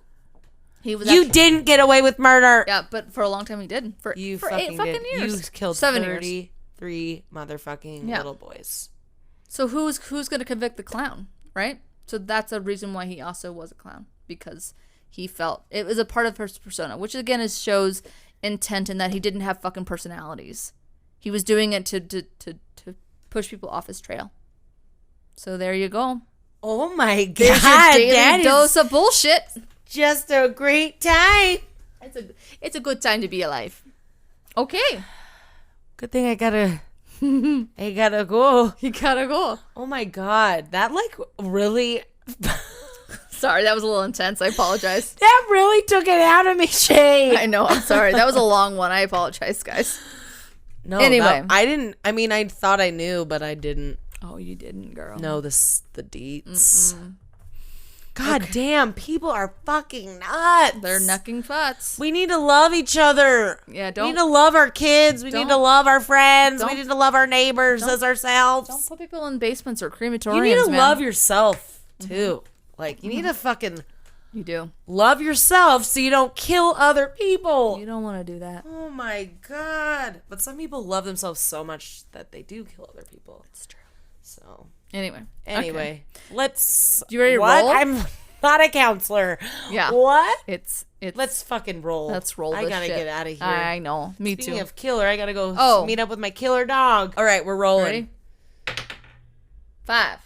Speaker 2: He was.
Speaker 1: You didn't get away with murder.
Speaker 2: Yeah, but for a long time he did. For 8 fucking years.
Speaker 1: You killed
Speaker 2: 7
Speaker 1: 33 motherfucking little boys.
Speaker 2: So who's going to convict the clown, right? So that's a reason why he also was a clown, because he felt it was a part of his persona, which again shows intent in that he didn't have fucking personalities. He was doing it to push people off his trail. So there you go.
Speaker 1: Oh my God.
Speaker 2: There's your daily
Speaker 1: that
Speaker 2: dose of bullshit.
Speaker 1: Just a great time.
Speaker 2: It's a good time to be alive. Okay.
Speaker 1: Good thing I gotta go.
Speaker 2: You gotta go.
Speaker 1: Oh my God. That really
Speaker 2: Sorry, that was a little intense. I apologize.
Speaker 1: that really took it out of me, Shay.
Speaker 2: I know, I'm sorry. That was a long one. I apologize, guys.
Speaker 1: No,
Speaker 2: Anyway.
Speaker 1: I didn't. I mean, I thought I knew, but I didn't.
Speaker 2: Oh, you didn't, girl.
Speaker 1: No, the deets. God damn, people are fucking nuts.
Speaker 2: They're knucking futs.
Speaker 1: We need to love each other.
Speaker 2: Yeah,
Speaker 1: We need to love our kids. We need to love our friends. We
Speaker 2: don't-
Speaker 1: need to love our neighbors as ourselves.
Speaker 2: Don't put people in basements or crematoriums,
Speaker 1: You need to
Speaker 2: man.
Speaker 1: love yourself, too. Like, you need to fucking
Speaker 2: You do.
Speaker 1: love yourself so you don't kill other people.
Speaker 2: You don't want to do that.
Speaker 1: Oh, my God. But some people love themselves so much that they do kill other people.
Speaker 2: It's true.
Speaker 1: So,
Speaker 2: Anyway.
Speaker 1: let's...
Speaker 2: You ready to
Speaker 1: what?
Speaker 2: roll?
Speaker 1: I'm not a counselor.
Speaker 2: Yeah.
Speaker 1: What?
Speaker 2: It's
Speaker 1: Let's fucking roll.
Speaker 2: Let's roll
Speaker 1: I
Speaker 2: this
Speaker 1: gotta
Speaker 2: shit.
Speaker 1: get out of here.
Speaker 2: I know. Me
Speaker 1: Speaking
Speaker 2: too.
Speaker 1: of killer, I gotta go meet up with my killer dog. All right, we're rolling.
Speaker 2: Ready? 5.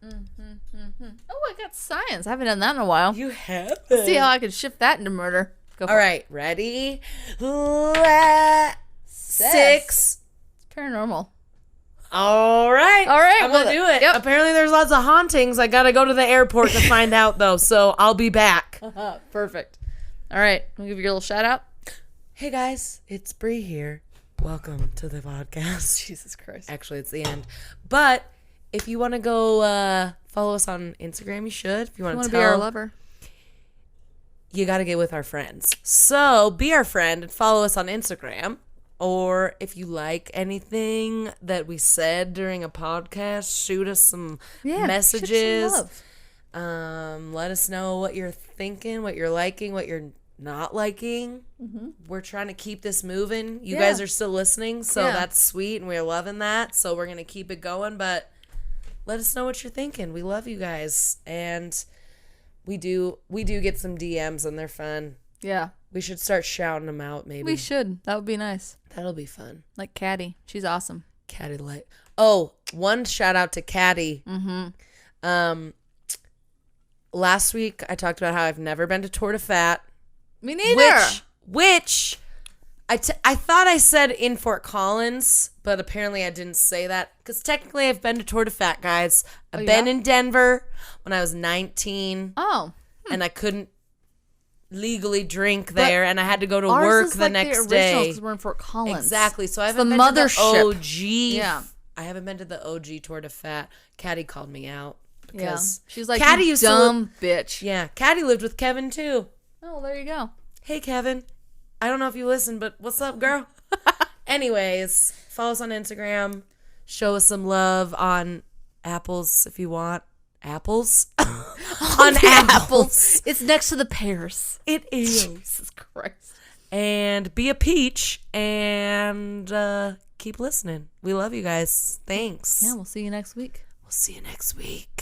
Speaker 2: Oh, I got science. I haven't done that in a while.
Speaker 1: You have
Speaker 2: Let's see how I can shift that into murder. Go for
Speaker 1: All
Speaker 2: it.
Speaker 1: right, ready? 6.
Speaker 2: It's paranormal.
Speaker 1: All right. I'm going to do it.
Speaker 2: Yep.
Speaker 1: Apparently there's lots of hauntings. I got to go to the airport to find out, though, so I'll be back.
Speaker 2: Perfect. All right. We'll give you a little shout out.
Speaker 1: Hey, guys. It's Brie here. Welcome to the podcast.
Speaker 2: Jesus Christ.
Speaker 1: Actually, it's the end. But if you want to go follow us on Instagram, you should. If you want to
Speaker 2: be our lover,
Speaker 1: you got to get with our friends. So be our friend and follow us on Instagram. Or if you like anything that we said during a podcast, shoot us some messages.
Speaker 2: Shoot some love.
Speaker 1: Let us know what you're thinking, what you're liking, what you're not liking. Mm-hmm. We're trying to keep this moving. You guys are still listening, so that's sweet, and we're loving that. So we're gonna keep it going, but let us know what you're thinking. We love you guys, and we do get some DMs, and they're fun.
Speaker 2: Yeah,
Speaker 1: we should start shouting them out. Maybe
Speaker 2: we should. That would be nice.
Speaker 1: That'll be fun.
Speaker 2: Like Caddy, she's awesome.
Speaker 1: Caddy light. Oh, one shout out to Caddy. Mm-hmm. Last week I talked about how I've never been to Tour de Fat.
Speaker 2: Me neither.
Speaker 1: Which I thought I said in Fort Collins, but apparently I didn't say that. Because technically I've been to Tour de Fat, guys. I've been in Denver when I was 19.
Speaker 2: Oh.
Speaker 1: And I couldn't legally drink there, and I had to go to work the next day.
Speaker 2: Because we're in Fort Collins.
Speaker 1: Exactly. So I haven't been to the OG. Yeah. I haven't been to the OG Tour de Fat. Caddy called me out. Because
Speaker 2: she's like,
Speaker 1: Caddy
Speaker 2: you dumb bitch.
Speaker 1: Yeah. Caddy lived with Kevin, too.
Speaker 2: Oh, there you go.
Speaker 1: Hey, Kevin. I don't know if you listen, but what's up, girl? Anyways, follow us on Instagram. Show us some love on apples if you want. Apples? on apples.
Speaker 2: It's next to the pears.
Speaker 1: It is.
Speaker 2: Jesus Christ.
Speaker 1: And be a peach and keep listening. We love you guys. Thanks.
Speaker 2: Yeah, we'll see you next week.
Speaker 1: We'll see you next week.